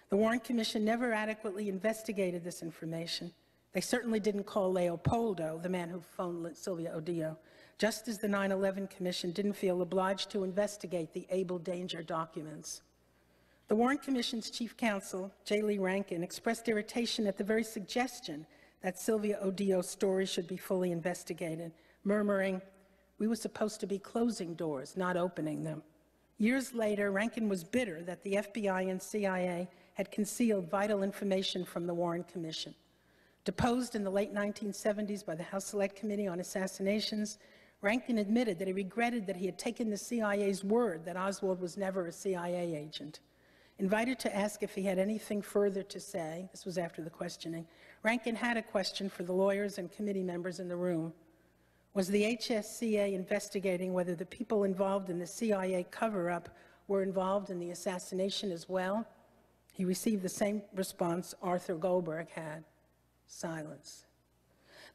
B: The Warren Commission never adequately investigated this information. They certainly didn't call Leopoldo, the man who phoned Sylvia Odillo, just as the 9/11 Commission didn't feel obliged to investigate the Able Danger documents. The Warren Commission's chief counsel, J. Lee Rankin, expressed irritation at the very suggestion that Sylvia Odillo's story should be fully investigated, murmuring, "We were supposed to be closing doors, not opening them." Years later, Rankin was bitter that the FBI and CIA had concealed vital information from the Warren Commission. Deposed in the late 1970s by the House Select Committee on Assassinations, Rankin admitted that he regretted that he had taken the CIA's word that Oswald was never a CIA agent. Invited to ask if he had anything further to say, this was after the questioning, Rankin had a question for the lawyers and committee members in the room. Was the HSCA investigating whether the people involved in the CIA cover-up were involved in the assassination as well, he received the same response Arthur Goldberg had: silence.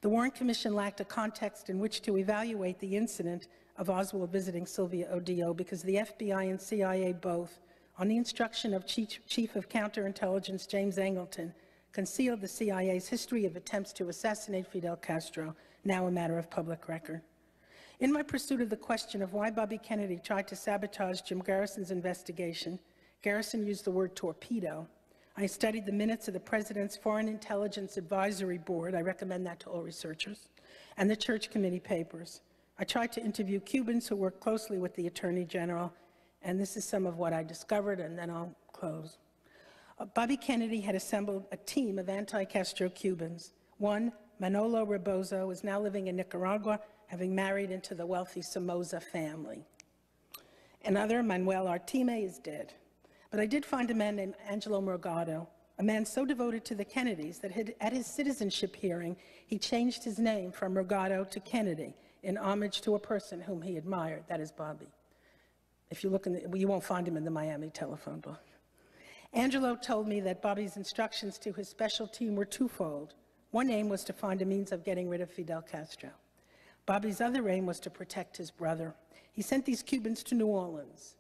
B: The Warren Commission lacked a context in which to evaluate the incident of Oswald visiting Sylvia Odeo because the FBI and CIA both, on the instruction of Chief of Counterintelligence James Angleton, concealed the CIA's history of attempts to assassinate Fidel Castro, now a matter of public record. In my pursuit of the question of why Bobby Kennedy tried to sabotage Jim Garrison's investigation, Garrison used the word torpedo. I studied the minutes of the President's Foreign Intelligence Advisory Board, I recommend that to all researchers, and the Church Committee papers. I tried to interview Cubans who worked closely with the Attorney General, and this is some of what I discovered, and then I'll close. Bobby Kennedy had assembled a team of anti-Castro Cubans. One, Manolo Rebozo, is now living in Nicaragua, having married into the wealthy Somoza family. Another, Manuel Artime, is dead. But I did find a man named Angelo Morgado, a man so devoted to the Kennedys that at his citizenship hearing, he changed his name from Morgado to Kennedy in homage to a person whom he admired, that is Bobby. If you look you won't find him in the Miami telephone book. Angelo told me that Bobby's instructions to his special team were twofold. One aim was to find a means of getting rid of Fidel Castro. Bobby's other aim was to protect his brother. He sent these Cubans to New Orleans,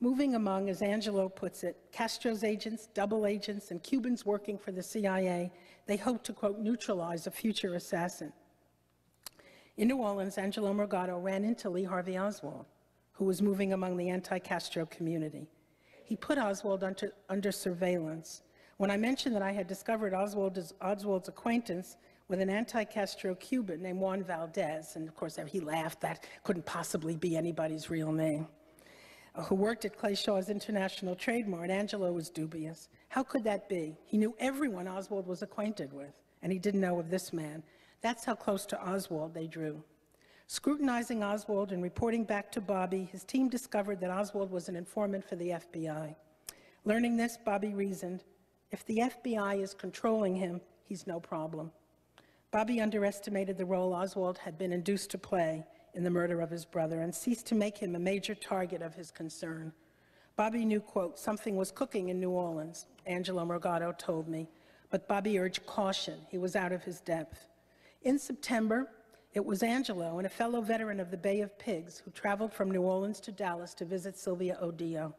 B: moving among, as Angelo puts it, Castro's agents, double agents, and Cubans working for the CIA. They hoped to, quote, neutralize a future assassin. In New Orleans, Angelo Morgado ran into Lee Harvey Oswald, who was moving among the anti-Castro community. He put Oswald under surveillance. When I mentioned that I had discovered Oswald's acquaintance with an anti-Castro Cuban named Juan Valdez, and of course he laughed, that couldn't possibly be anybody's real name, who worked at Clay Shaw's International Trade Mart, Angelo was dubious. How could that be? He knew everyone Oswald was acquainted with, and he didn't know of this man. That's how close to Oswald they drew. Scrutinizing Oswald and reporting back to Bobby, his team discovered that Oswald was an informant for the FBI. Learning this, Bobby reasoned, if the FBI is controlling him, he's no problem. Bobby underestimated the role Oswald had been induced to play in the murder of his brother and ceased to make him a major target of his concern. Bobby knew, quote, something was cooking in New Orleans, Angelo Morgado told me, but Bobby urged caution. He was out of his depth. In September, it was Angelo and a fellow veteran of the Bay of Pigs who traveled from New Orleans to Dallas to visit Sylvia Odeo.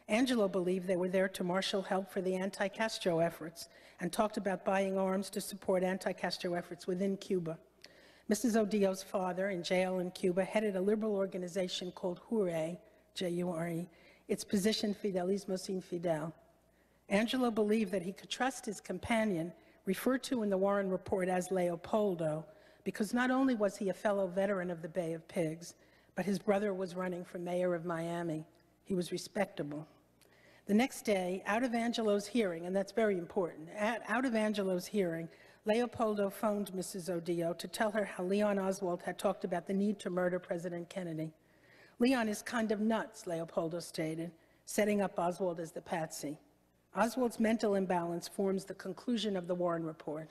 B: Angelo believed they were there to marshal help for the anti-Castro efforts and talked about buying arms to support anti-Castro efforts within Cuba. Mrs. Odeo's father, in jail in Cuba, headed a liberal organization called JURE, J-U-R-E. Its position, Fidelismo sin Fidel. Angelo believed that he could trust his companion, referred to in the Warren Report as Leopoldo, because not only was he a fellow veteran of the Bay of Pigs, but his brother was running for mayor of Miami. He was respectable. The next day, out of Angelo's hearing, and that's very important, out of Angelo's hearing, Leopoldo phoned Mrs. Odeo to tell her how Leon Oswald had talked about the need to murder President Kennedy. Leon is kind of nuts, Leopoldo stated, setting up Oswald as the patsy. Oswald's mental imbalance forms the conclusion of the Warren Report.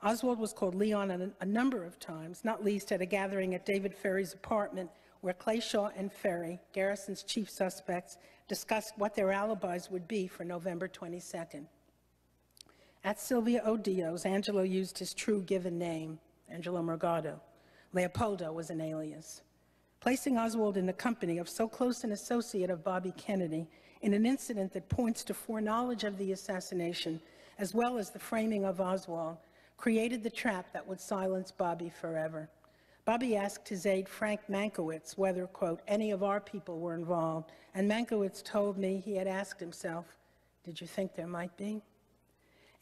B: Oswald was called Leon a number of times, not least at a gathering at David Ferry's apartment where Clay Shaw and Ferry, Garrison's chief suspects, discussed what their alibis would be for November 22nd. At Sylvia Odeo's, Angelo used his true given name, Angelo Morgado. Leopoldo was an alias. Placing Oswald in the company of so close an associate of Bobby Kennedy in an incident that points to foreknowledge of the assassination, as well as the framing of Oswald, created the trap that would silence Bobby forever. Bobby asked his aide, Frank Mankiewicz, whether, quote, any of our people were involved, and Mankiewicz told me he had asked himself, did you think there might be?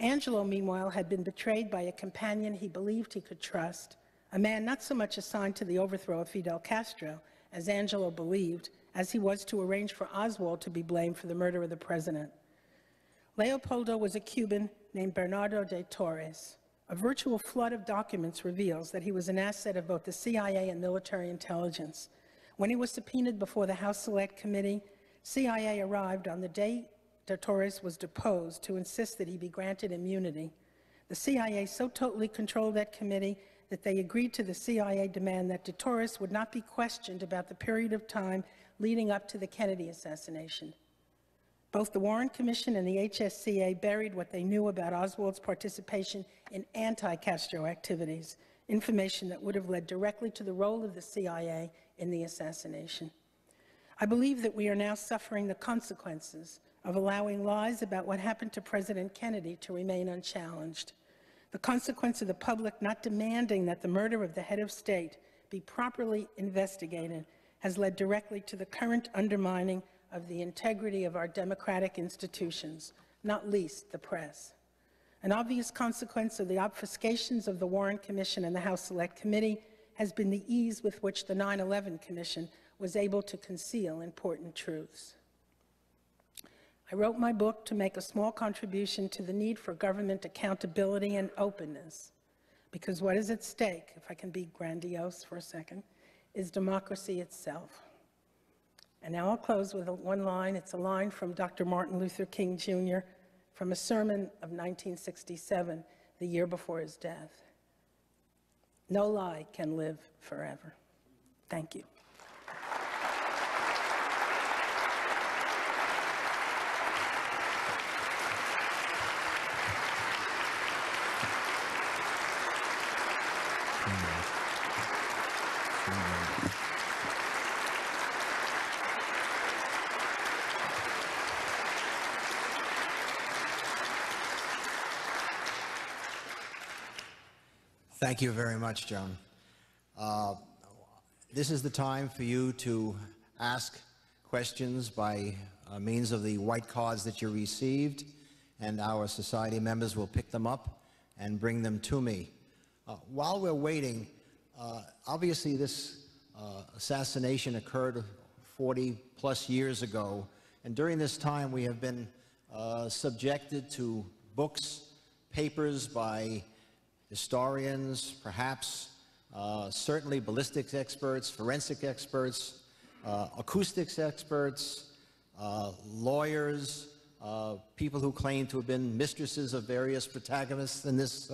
B: Angelo, meanwhile, had been betrayed by a companion he believed he could trust, a man not so much assigned to the overthrow of Fidel Castro, as Angelo believed, as he was to arrange for Oswald to be blamed for the murder of the president. Leopoldo was a Cuban named Bernardo de Torres. A virtual flood of documents reveals that he was an asset of both the CIA and military intelligence. When he was subpoenaed before the House Select Committee, CIA arrived on the day de Torres was deposed to insist that he be granted immunity. The CIA so totally controlled that committee that they agreed to the CIA demand that de Torres would not be questioned about the period of time leading up to the Kennedy assassination. Both the Warren Commission and the HSCA buried what they knew about Oswald's participation in anti-Castro activities, information that would have led directly to the role of the CIA in the assassination. I believe that we are now suffering the consequences of allowing lies about what happened to President Kennedy to remain unchallenged. The consequence of the public not demanding that the murder of the head of state be properly investigated has led directly to the current undermining of the integrity of our democratic institutions, not least the press. An obvious consequence of the obfuscations of the Warren Commission and the House Select Committee has been the ease with which the 9/11 Commission was able to conceal important truths. I wrote my book to make a small contribution to the need for government accountability and openness, because what is at stake, if I can be grandiose for a second, is democracy itself. And now I'll close with one line. It's a line from Dr. Martin Luther King Jr. from a sermon of 1967, the year before his death. No lie can live forever. Thank you.
A: Thank you very much, Joan. This is the time for you to ask questions by means of the white cards that you received, and our society members will pick them up and bring them to me. While we're waiting, obviously this assassination occurred 40-plus years ago, and during this time we have been subjected to books, papers by historians, perhaps, certainly ballistics experts, forensic experts, acoustics experts, lawyers, people who claim to have been mistresses of various protagonists in this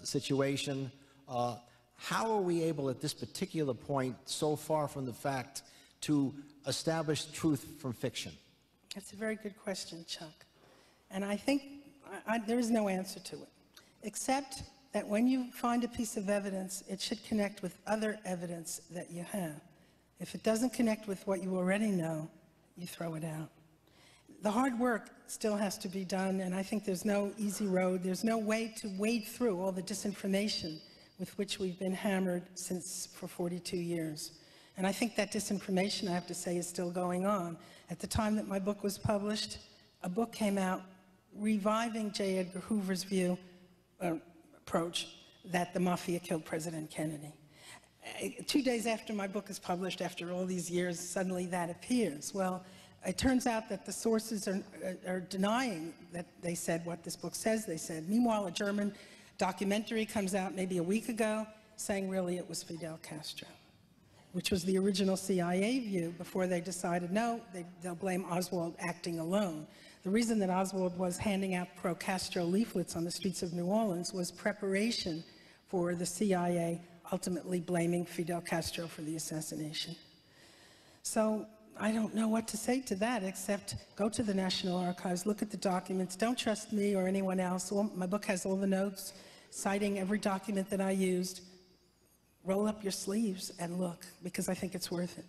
A: situation. How are we able at this particular point, so far from the fact, to establish truth from fiction?
B: That's a very good question, Chuck. And I think there is no answer to it, except that when you find a piece of evidence, it should connect with other evidence that you have. If it doesn't connect with what you already know, you throw it out. The hard work still has to be done, and I think there's no easy road. There's no way to wade through all the disinformation with which we've been hammered for 42 years. And I think that disinformation, I have to say, is still going on. At the time that my book was published, a book came out reviving J. Edgar Hoover's approach that the mafia killed President Kennedy. 2 days after my book is published, after all these years, suddenly that appears. Well, it turns out that the sources are denying that they said what this book says they said. Meanwhile, a German documentary comes out maybe a week ago saying really it was Fidel Castro, which was the original CIA view before they decided, no, they'll blame Oswald acting alone. The reason that Oswald was handing out pro-Castro leaflets on the streets of New Orleans was preparation for the CIA ultimately blaming Fidel Castro for the assassination. So I don't know what to say to that, except go to the National Archives, look at the documents. Don't trust me or anyone else. My book has all the notes, citing every document that I used. Roll up your sleeves and look, because I think it's worth it.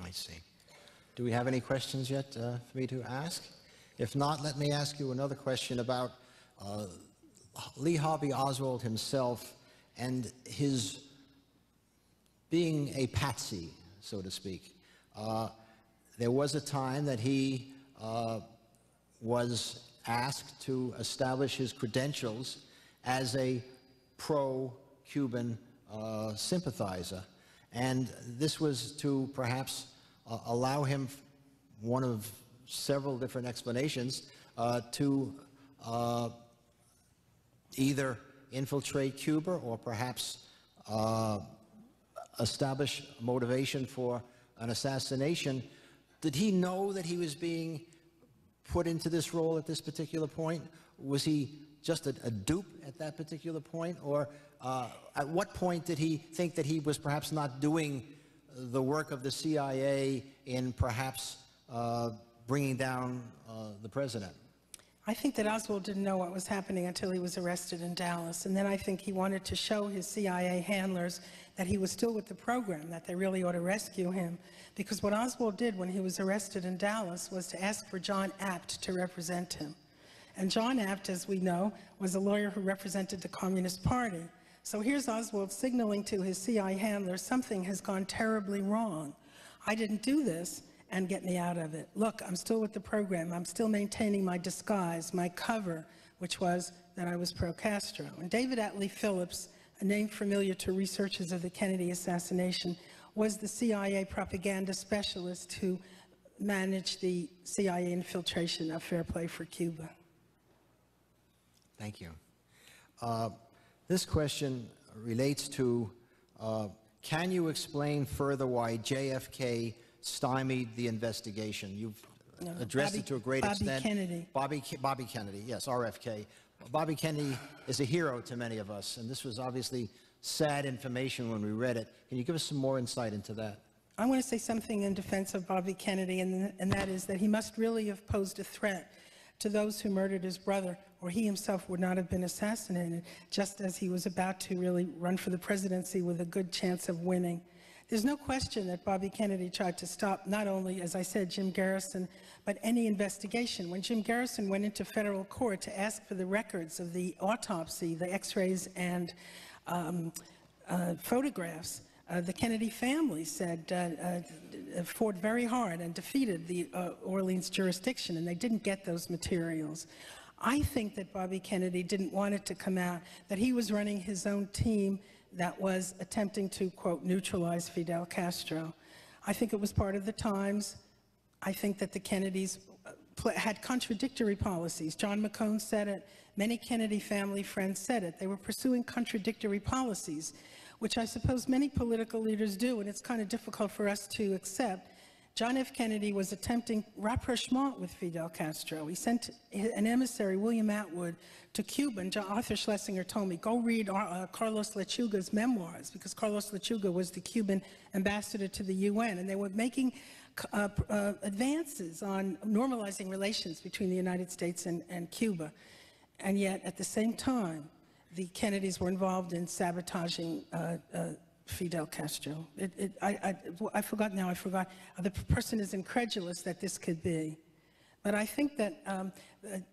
A: I see. Do we have any questions yet for me to ask? If not, let me ask you another question about Lee Harvey Oswald himself and his being a patsy, so to speak. There was a time that he was asked to establish his credentials as a pro-Cuban sympathizer, and this was to perhaps allow him, one of several different explanations, to either infiltrate Cuba or perhaps establish motivation for an assassination. Did he know that he was being put into this role at this particular point? Was he just a dupe at that particular point? Or at what point did he think that he was perhaps not doing the work of the CIA in perhaps bringing down the president?
B: I think that Oswald didn't know what was happening until he was arrested in Dallas. And then I think he wanted to show his CIA handlers that he was still with the program, that they really ought to rescue him. Because what Oswald did when he was arrested in Dallas was to ask for John Abt to represent him. And John Abt, as we know, was a lawyer who represented the Communist Party. So here's Oswald signaling to his CIA handlers, something has gone terribly wrong. I didn't do this, and get me out of it. Look, I'm still with the program. I'm still maintaining my disguise, my cover, which was that I was pro-Castro. And David Atlee Phillips, a name familiar to researchers of the Kennedy assassination, was the CIA propaganda specialist who managed the CIA infiltration of Fair Play for Cuba.
A: Thank you. This question relates to, can you explain further why JFK stymied the investigation? You've addressed it to a great extent. Bobby Kennedy, yes, RFK. Bobby Kennedy is a hero to many of us, and this was obviously sad information when we read it. Can you give us some more insight into that?
B: I want to say something in defense of Bobby Kennedy, and that is that he must really have posed a threat to those who murdered his brother, or he himself would not have been assassinated, just as he was about to really run for the presidency with a good chance of winning. There's no question that Bobby Kennedy tried to stop not only, as I said, Jim Garrison, but any investigation. When Jim Garrison went into federal court to ask for the records of the autopsy, the x-rays and photographs, the Kennedy family said, fought very hard and defeated the Orleans jurisdiction, and they didn't get those materials. I think that Bobby Kennedy didn't want it to come out that he was running his own team that was attempting to, quote, neutralize Fidel Castro. I think it was part of the times. I think that the Kennedys had contradictory policies. John McCone said it. Many Kennedy family friends said it. They were pursuing contradictory policies, which I suppose many political leaders do, and it's kind of difficult for us to accept. John F. Kennedy was attempting rapprochement with Fidel Castro. He sent an emissary, William Atwood, to Cuba, and Arthur Schlesinger told me, go read Carlos Lechuga's memoirs, because Carlos Lechuga was the Cuban ambassador to the UN, and they were making advances on normalizing relations between the United States and Cuba. And yet, at the same time, the Kennedys were involved in sabotaging Fidel Castro. I forgot now, the person is incredulous that this could be. But I think that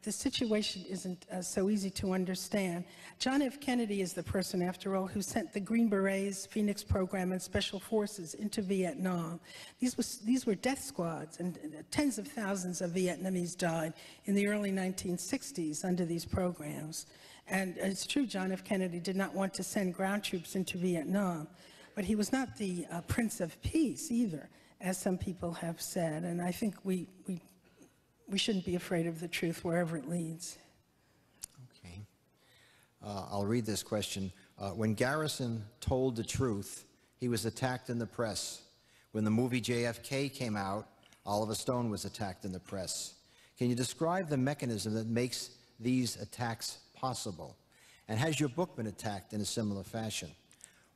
B: the situation isn't so easy to understand. John F. Kennedy is the person, after all, who sent the Green Berets, Phoenix Program, and Special Forces into Vietnam. These were death squads, and tens of thousands of Vietnamese died in the early 1960s under these programs. And it's true, John F. Kennedy did not want to send ground troops into Vietnam, but he was not the Prince of Peace either, as some people have said. And I think we shouldn't be afraid of the truth wherever it leads.
A: Okay. I'll read this question. When Garrison told the truth, he was attacked in the press. When the movie JFK came out, Oliver Stone was attacked in the press. Can you describe the mechanism that makes these attacks possible? And has your book been attacked in a similar fashion?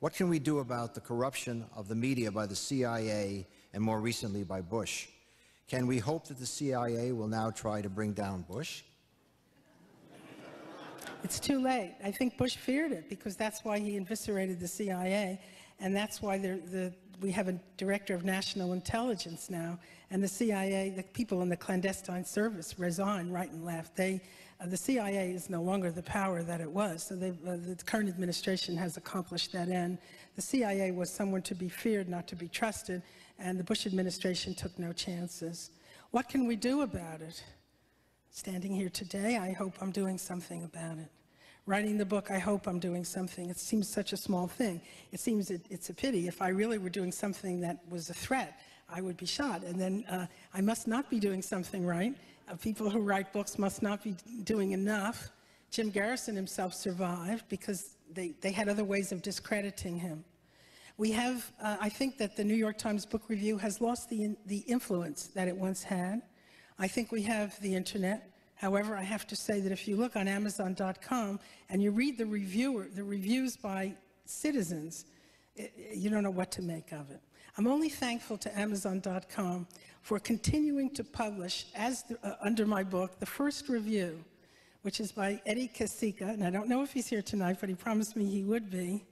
A: What can we do about the corruption of the media by the CIA and more recently by Bush? Can we hope that the CIA will now try to bring down Bush?
B: It's too late. I think Bush feared it because that's why he eviscerated the CIA, and that's why we have a director of national intelligence now, and the CIA, the people in the clandestine service resign right and left. The CIA is no longer the power that it was, so the current administration has accomplished that end. The CIA was someone to be feared, not to be trusted, and the Bush administration took no chances. What can we do about it? Standing here today, I hope I'm doing something about it. Writing the book, I hope I'm doing something. It seems such a small thing. It seems it's a pity. If I really were doing something that was a threat, I would be shot, and then I must not be doing something right. People who write books must not be doing enough. Jim Garrison himself survived because they had other ways of discrediting him. We have, I think that the New York Times Book Review has lost the influence that it once had. I think we have the internet. However, I have to say that if you look on Amazon.com and you read the reviews by citizens, you don't know what to make of it. I'm only thankful to Amazon.com for continuing to publish, under my book, the first review, which is by Eddie Kasica, and I don't know if he's here tonight, but he promised me he would be.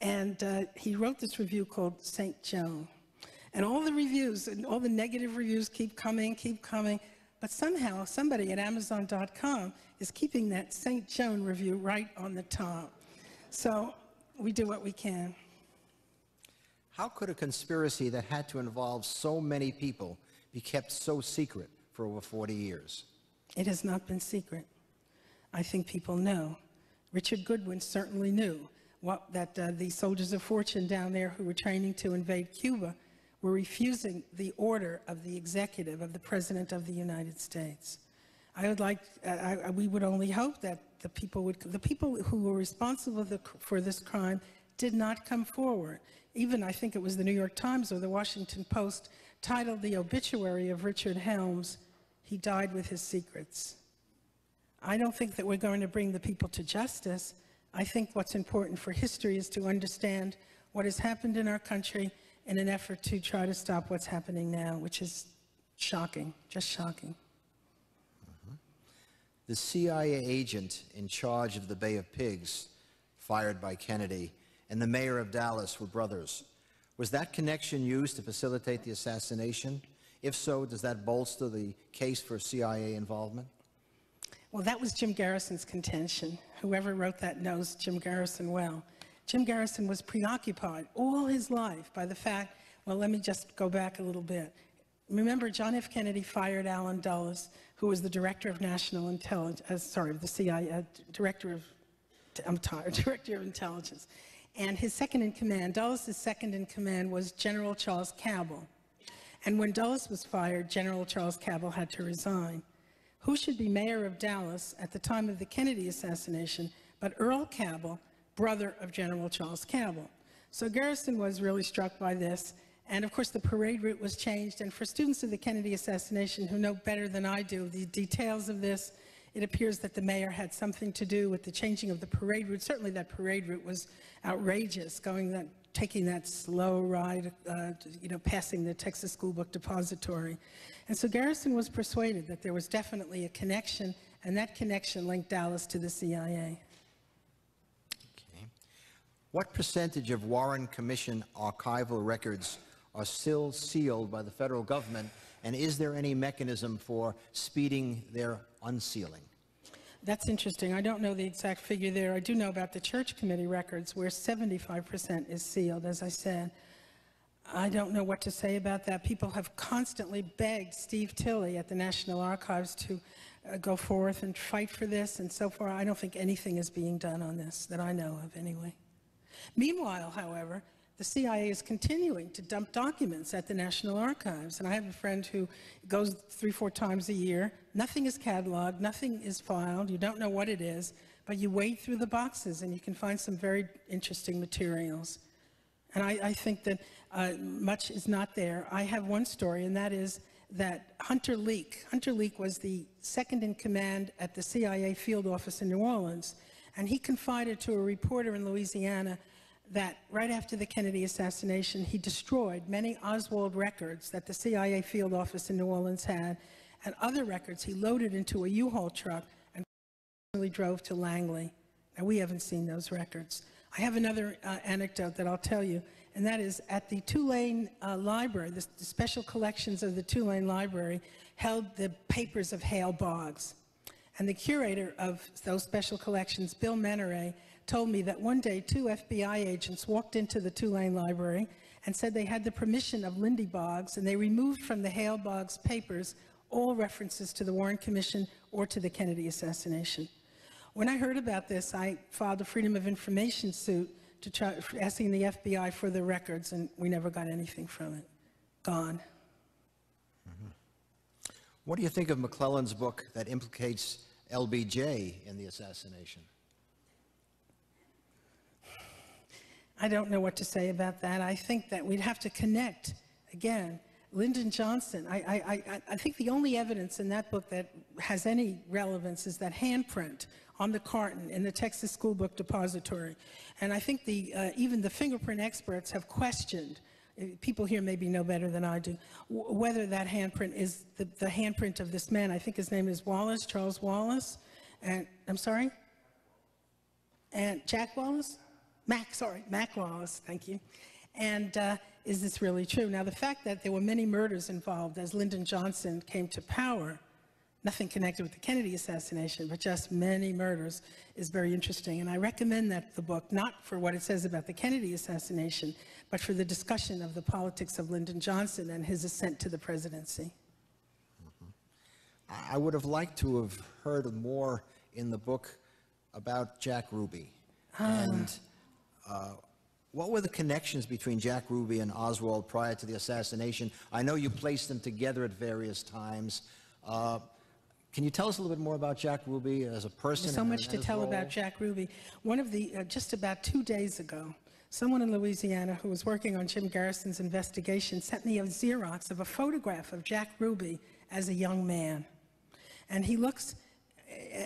B: And he wrote this review called St. Joan. And all the reviews, and all the negative reviews keep coming, but somehow somebody at Amazon.com is keeping that St. Joan review right on the top. So we do what we can.
A: How could a conspiracy that had to involve so many people be kept so secret for over 40 years?
B: It has not been secret. I think people know. Richard Goodwin certainly knew that the soldiers of fortune down there who were training to invade Cuba were refusing the order of the executive, of the President of the United States. We would only hope that the people who were responsible for this crime did not come forward. Even, I think it was the New York Times or the Washington Post titled the obituary of Richard Helms, "He died with his secrets." I don't think that we're going to bring the people to justice. I think what's important for history is to understand what has happened in our country in an effort to try to stop what's happening now, which is shocking, just shocking.
A: The CIA agent in charge of the Bay of Pigs, fired by Kennedy, and the mayor of Dallas were brothers. Was that connection used to facilitate the assassination? If so, does that bolster the case for CIA involvement?
B: Well, that was Jim Garrison's contention. Whoever wrote that knows Jim Garrison well. Jim Garrison was preoccupied all his life by the fact, well, let me just go back a little bit. Remember, John F. Kennedy fired Allen Dulles, who was the director of national intelligence, the CIA, director of intelligence. And his second in command, Dulles' second in command was General Charles Cabell. And when Dulles was fired, General Charles Cabell had to resign. Who should be mayor of Dallas at the time of the Kennedy assassination but Earl Cabell, brother of General Charles Cabell? So Garrison was really struck by this. And of course, the parade route was changed. And for students of the Kennedy assassination who know better than I do the details of this, it appears that the mayor had something to do with the changing of the parade route. Certainly that parade route was outrageous, taking that slow ride, passing the Texas School Book Depository. And so Garrison was persuaded that there was definitely a connection, and that connection linked Dallas to the CIA.
A: Okay. What percentage of Warren Commission archival records are still sealed by the federal government, and is there any mechanism for speeding their unsealing?
B: That's interesting. I don't know the exact figure there. I do know about the Church Committee records, where 75% is sealed, as I said. I don't know what to say about that. People have constantly begged Steve Tilley at the National Archives to go forth and fight for this, and so far I don't think anything is being done on this, that I know of anyway. Meanwhile, however, the CIA is continuing to dump documents at the National Archives, and I have a friend who goes 3-4 times a year. Nothing is cataloged, nothing is filed, you don't know what it is, but you wade through the boxes and you can find some very interesting materials. And I think that much is not there. I have one story, and that is that Hunter Leek was the second in command at the CIA field office in New Orleans, and he confided to a reporter in Louisiana that right after the Kennedy assassination, he destroyed many Oswald records that the CIA field office in New Orleans had, and other records he loaded into a U-Haul truck and personally drove to Langley. Now, we haven't seen those records. I have another anecdote that I'll tell you, and that is at the Tulane Library, the special collections of the Tulane Library held the papers of Hale Boggs. And the curator of those special collections, Bill Menere, told me that one day 2 FBI agents walked into the Tulane Library and said they had the permission of Lindy Boggs, and they removed from the Hale Boggs papers all references to the Warren Commission or to the Kennedy assassination. When I heard about this, I filed a Freedom of Information suit to try asking the FBI for the records, and we never got anything from it. Gone.
A: What do you think of McClellan's book that implicates LBJ in the assassination?
B: I don't know what to say about that. I think that we'd have to connect, again, Lyndon Johnson. I think the only evidence in that book that has any relevance is that handprint on the carton in the Texas School Book Depository. And I think even the fingerprint experts have questioned People here maybe know better than I do, whether that handprint is the handprint of this man. I think his name is Wallace, Charles Wallace, and I'm sorry? And Jack Wallace? Mac Wallace, thank you. And is this really true? Now, the fact that there were many murders involved as Lyndon Johnson came to power, nothing connected with the Kennedy assassination, but just many murders, is very interesting. And I recommend that the book, not for what it says about the Kennedy assassination, but for the discussion of the politics of Lyndon Johnson and his ascent to the presidency.
A: I would have liked to have heard more in the book about Jack Ruby. And what were the connections between Jack Ruby and Oswald prior to the assassination? I know you placed them together at various times. Can you tell us a little bit more about Jack Ruby as a person?
B: There's so much to tell about Jack Ruby. One of the, just about 2 days ago, someone in Louisiana who was working on Jim Garrison's investigation sent me a Xerox of a photograph of Jack Ruby as a young man. And he looks,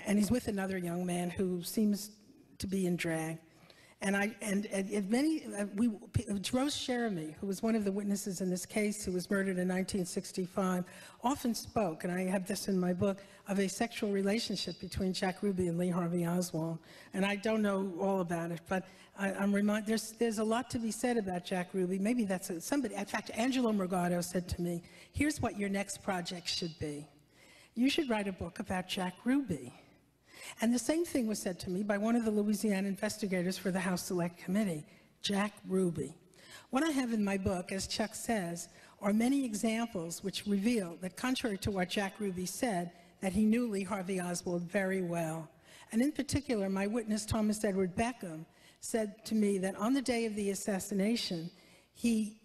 B: and he's with another young man who seems to be in drag. And Rose Cherami, who was one of the witnesses in this case, who was murdered in 1965, often spoke, and I have this in my book, of a sexual relationship between Jack Ruby and Lee Harvey Oswald. And I don't know all about it, but I'm reminded there's a lot to be said about Jack Ruby. Maybe that's somebody. In fact, Angelo Morgado said to me, "Here's what your next project should be. You should write a book about Jack Ruby." And the same thing was said to me by one of the Louisiana investigators for the House Select Committee, Jack Ruby. What I have in my book, as Chuck says, are many examples which reveal that, contrary to what Jack Ruby said, that he knew Lee Harvey Oswald very well. And in particular, my witness, Thomas Edward Beckham, said to me that on the day of the assassination, he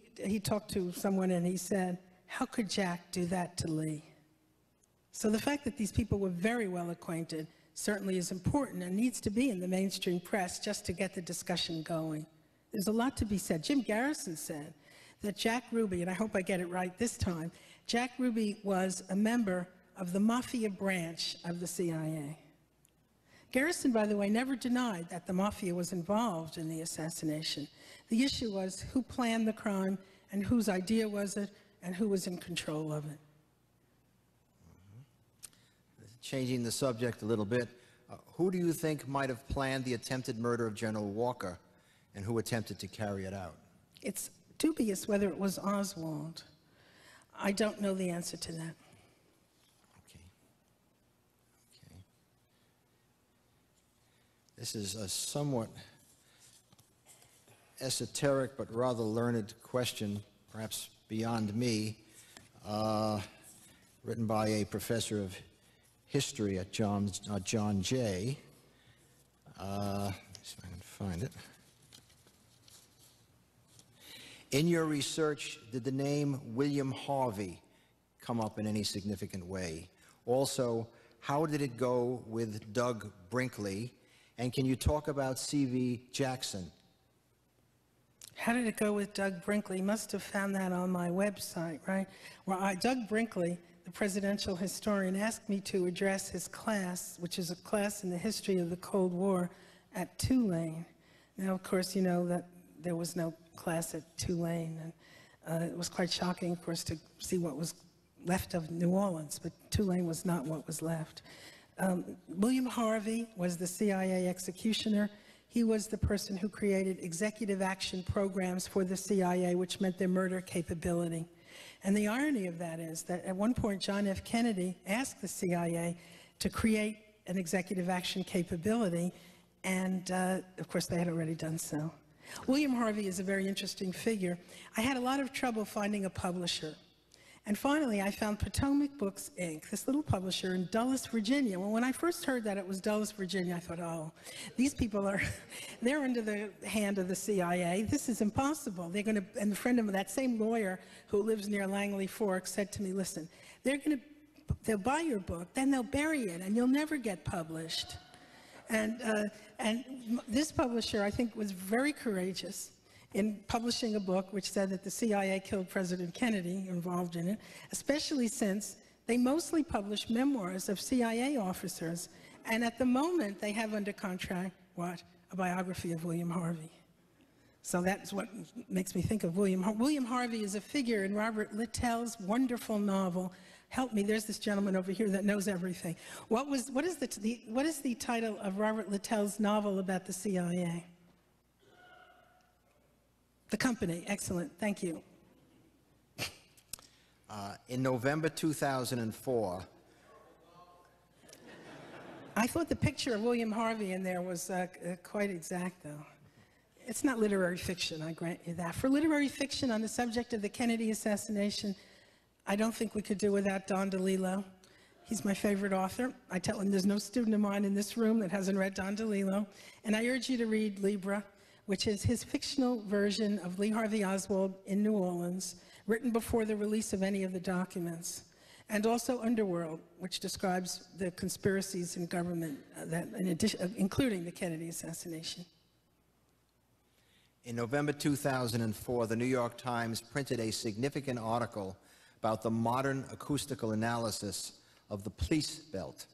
B: talked to someone and he said, "How could Jack do that to Lee?" So the fact that these people were very well acquainted certainly is important and needs to be in the mainstream press just to get the discussion going. There's a lot to be said. Jim Garrison said that Jack Ruby, and I hope I get it right this time, Jack Ruby was a member of the mafia branch of the CIA. Garrison, by the way, never denied that the mafia was involved in the assassination. The issue was who planned the crime and whose idea was it and who was in control of it.
A: Changing the subject a little bit, who do you think might have planned the attempted murder of General Walker, and who attempted to carry it out?
B: It's dubious whether it was Oswald. I don't know the answer to that.
A: Okay. This is a somewhat esoteric but rather learned question, perhaps beyond me, written by a professor of history at John Jay. Let's see if I can find it. In your research, did the name William Harvey come up in any significant way? Also, how did it go with Doug Brinkley? And can you talk about C.V. Jackson?
B: How did it go with Doug Brinkley? You must have found that on my website, right? Well, Doug Brinkley, the presidential historian, asked me to address his class, which is a class in the history of the Cold War at Tulane. Now, of course, you know that there was no class at Tulane, and it was quite shocking, of course, to see what was left of New Orleans, but Tulane was not what was left. William Harvey was the CIA executioner. He was the person who created executive action programs for the CIA, which meant their murder capability. And the irony of that is that at one point, John F. Kennedy asked the CIA to create an executive action capability, and of course, they had already done so. William Harvey is a very interesting figure. I had a lot of trouble finding a publisher. And finally, I found Potomac Books, Inc., this little publisher in Dulles, Virginia. Well, when I first heard that it was Dulles, Virginia, I thought, oh, these people are, they're under the hand of the CIA. This is impossible. They're going to, and a friend of mine, that same lawyer who lives near Langley Fork, said to me, listen, they'll buy your book, then they'll bury it, and you'll never get published. And this publisher, I think, was very courageous in publishing a book which said that the CIA killed President Kennedy, involved in it, especially since they mostly publish memoirs of CIA officers. And at the moment, they have under contract, what? A biography of William Harvey. So that's what makes me think of William Harvey is a figure in Robert Littell's wonderful novel. Help me, there's this gentleman over here that knows everything. What is the title of Robert Littell's novel about the CIA? The Company, excellent, thank you.
A: In November 2004,
B: I thought the picture of William Harvey in there was quite exact, though. It's not literary fiction, I grant you that. For literary fiction on the subject of the Kennedy assassination, I don't think we could do without Don DeLillo. He's my favorite author. I tell him there's no student of mine in this room that hasn't read Don DeLillo. And I urge you to read Libra, which is his fictional version of Lee Harvey Oswald in New Orleans, written before the release of any of the documents. And also Underworld, which describes the conspiracies in government, including the Kennedy assassination.
A: In November 2004, the New York Times printed a significant article about the modern acoustical analysis of the police belt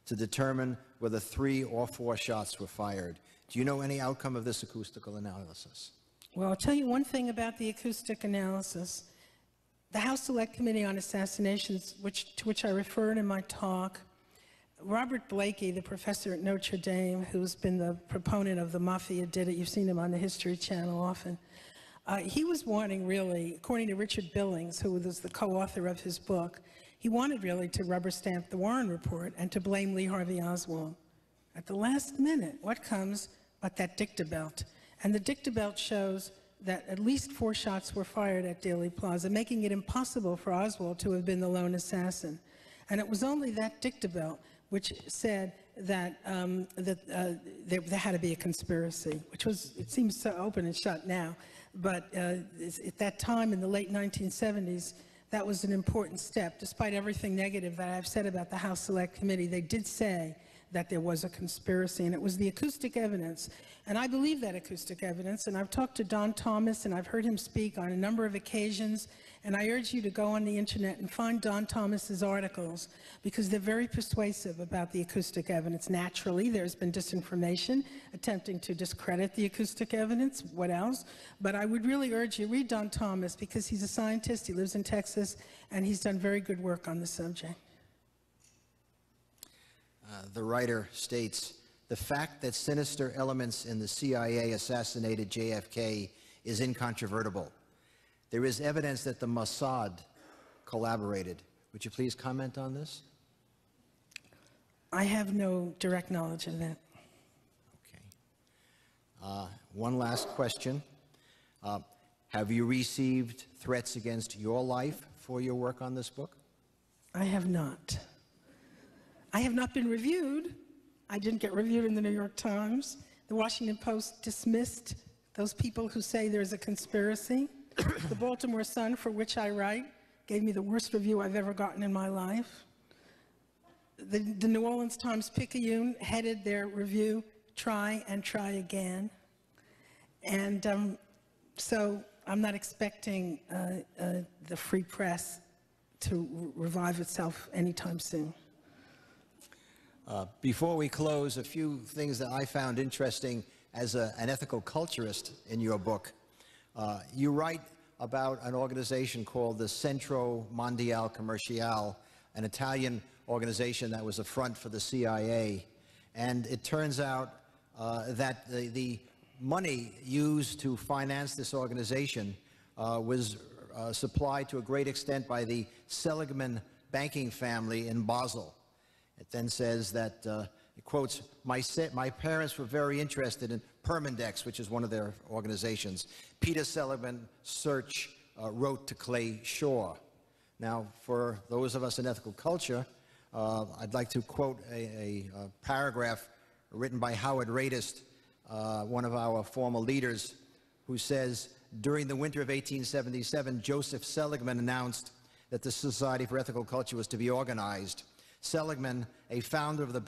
A: to determine whether 3 or 4 shots were fired. Do you know any outcome of this acoustical analysis?
B: Well, I'll tell you one thing about the acoustic analysis. The House Select Committee on Assassinations, to which I referred in my talk, Robert Blakey, the professor at Notre Dame, who's been the proponent of the Mafia did it, you've seen him on the History Channel often, he was wanting really, according to Richard Billings, who was the co-author of his book, he wanted really to rubber stamp the Warren Report and to blame Lee Harvey Oswald. At the last minute, what comes but that dictabelt? And the dictabelt shows that at least 4 shots were fired at Dealey Plaza, making it impossible for Oswald to have been the lone assassin. And it was only that dictabelt which said that, there had to be a conspiracy, which was, it seems so open and shut now, but at that time in the late 1970s, that was an important step. Despite everything negative that I've said about the House Select Committee, they did say that there was a conspiracy, and it was the acoustic evidence. And I believe that acoustic evidence, and I've talked to Don Thomas, and I've heard him speak on a number of occasions, and I urge you to go on the internet and find Don Thomas's articles, because they're very persuasive about the acoustic evidence. Naturally, there's been disinformation attempting to discredit the acoustic evidence, what else? But I would really urge you, read Don Thomas, because he's a scientist, he lives in Texas, and he's done very good work on the subject.
A: The writer states, "The fact that sinister elements in the CIA assassinated JFK is incontrovertible. There is evidence that the Mossad collaborated." Would you please comment on this?
B: I have no direct knowledge of that.
A: Okay. One last question. Have you received threats against your life for your work on this book?
B: I have not. I have not been reviewed. I didn't get reviewed in the New York Times. The Washington Post dismissed those people who say there's a conspiracy. The Baltimore Sun, for which I write, gave me the worst review I've ever gotten in my life. The New Orleans Times-Picayune headed their review, "Try and Try Again." And so I'm not expecting the free press to revive itself anytime soon.
A: Before we close, a few things that I found interesting as an ethical culturist in your book. You write about an organization called the Centro Mondiale Commerciale, an Italian organization that was a front for the CIA. And it turns out that the money used to finance this organization was supplied to a great extent by the Seligman banking family in Basel. It then says that, it quotes, my parents were very interested in Permindex, which is one of their organizations. Peter Seligman Search wrote to Clay Shaw. Now, for those of us in ethical culture, I'd like to quote a paragraph written by Howard Radist, one of our former leaders, who says, "During the winter of 1877, Joseph Seligman announced that the Society for Ethical Culture was to be organized. Seligman, a founder of the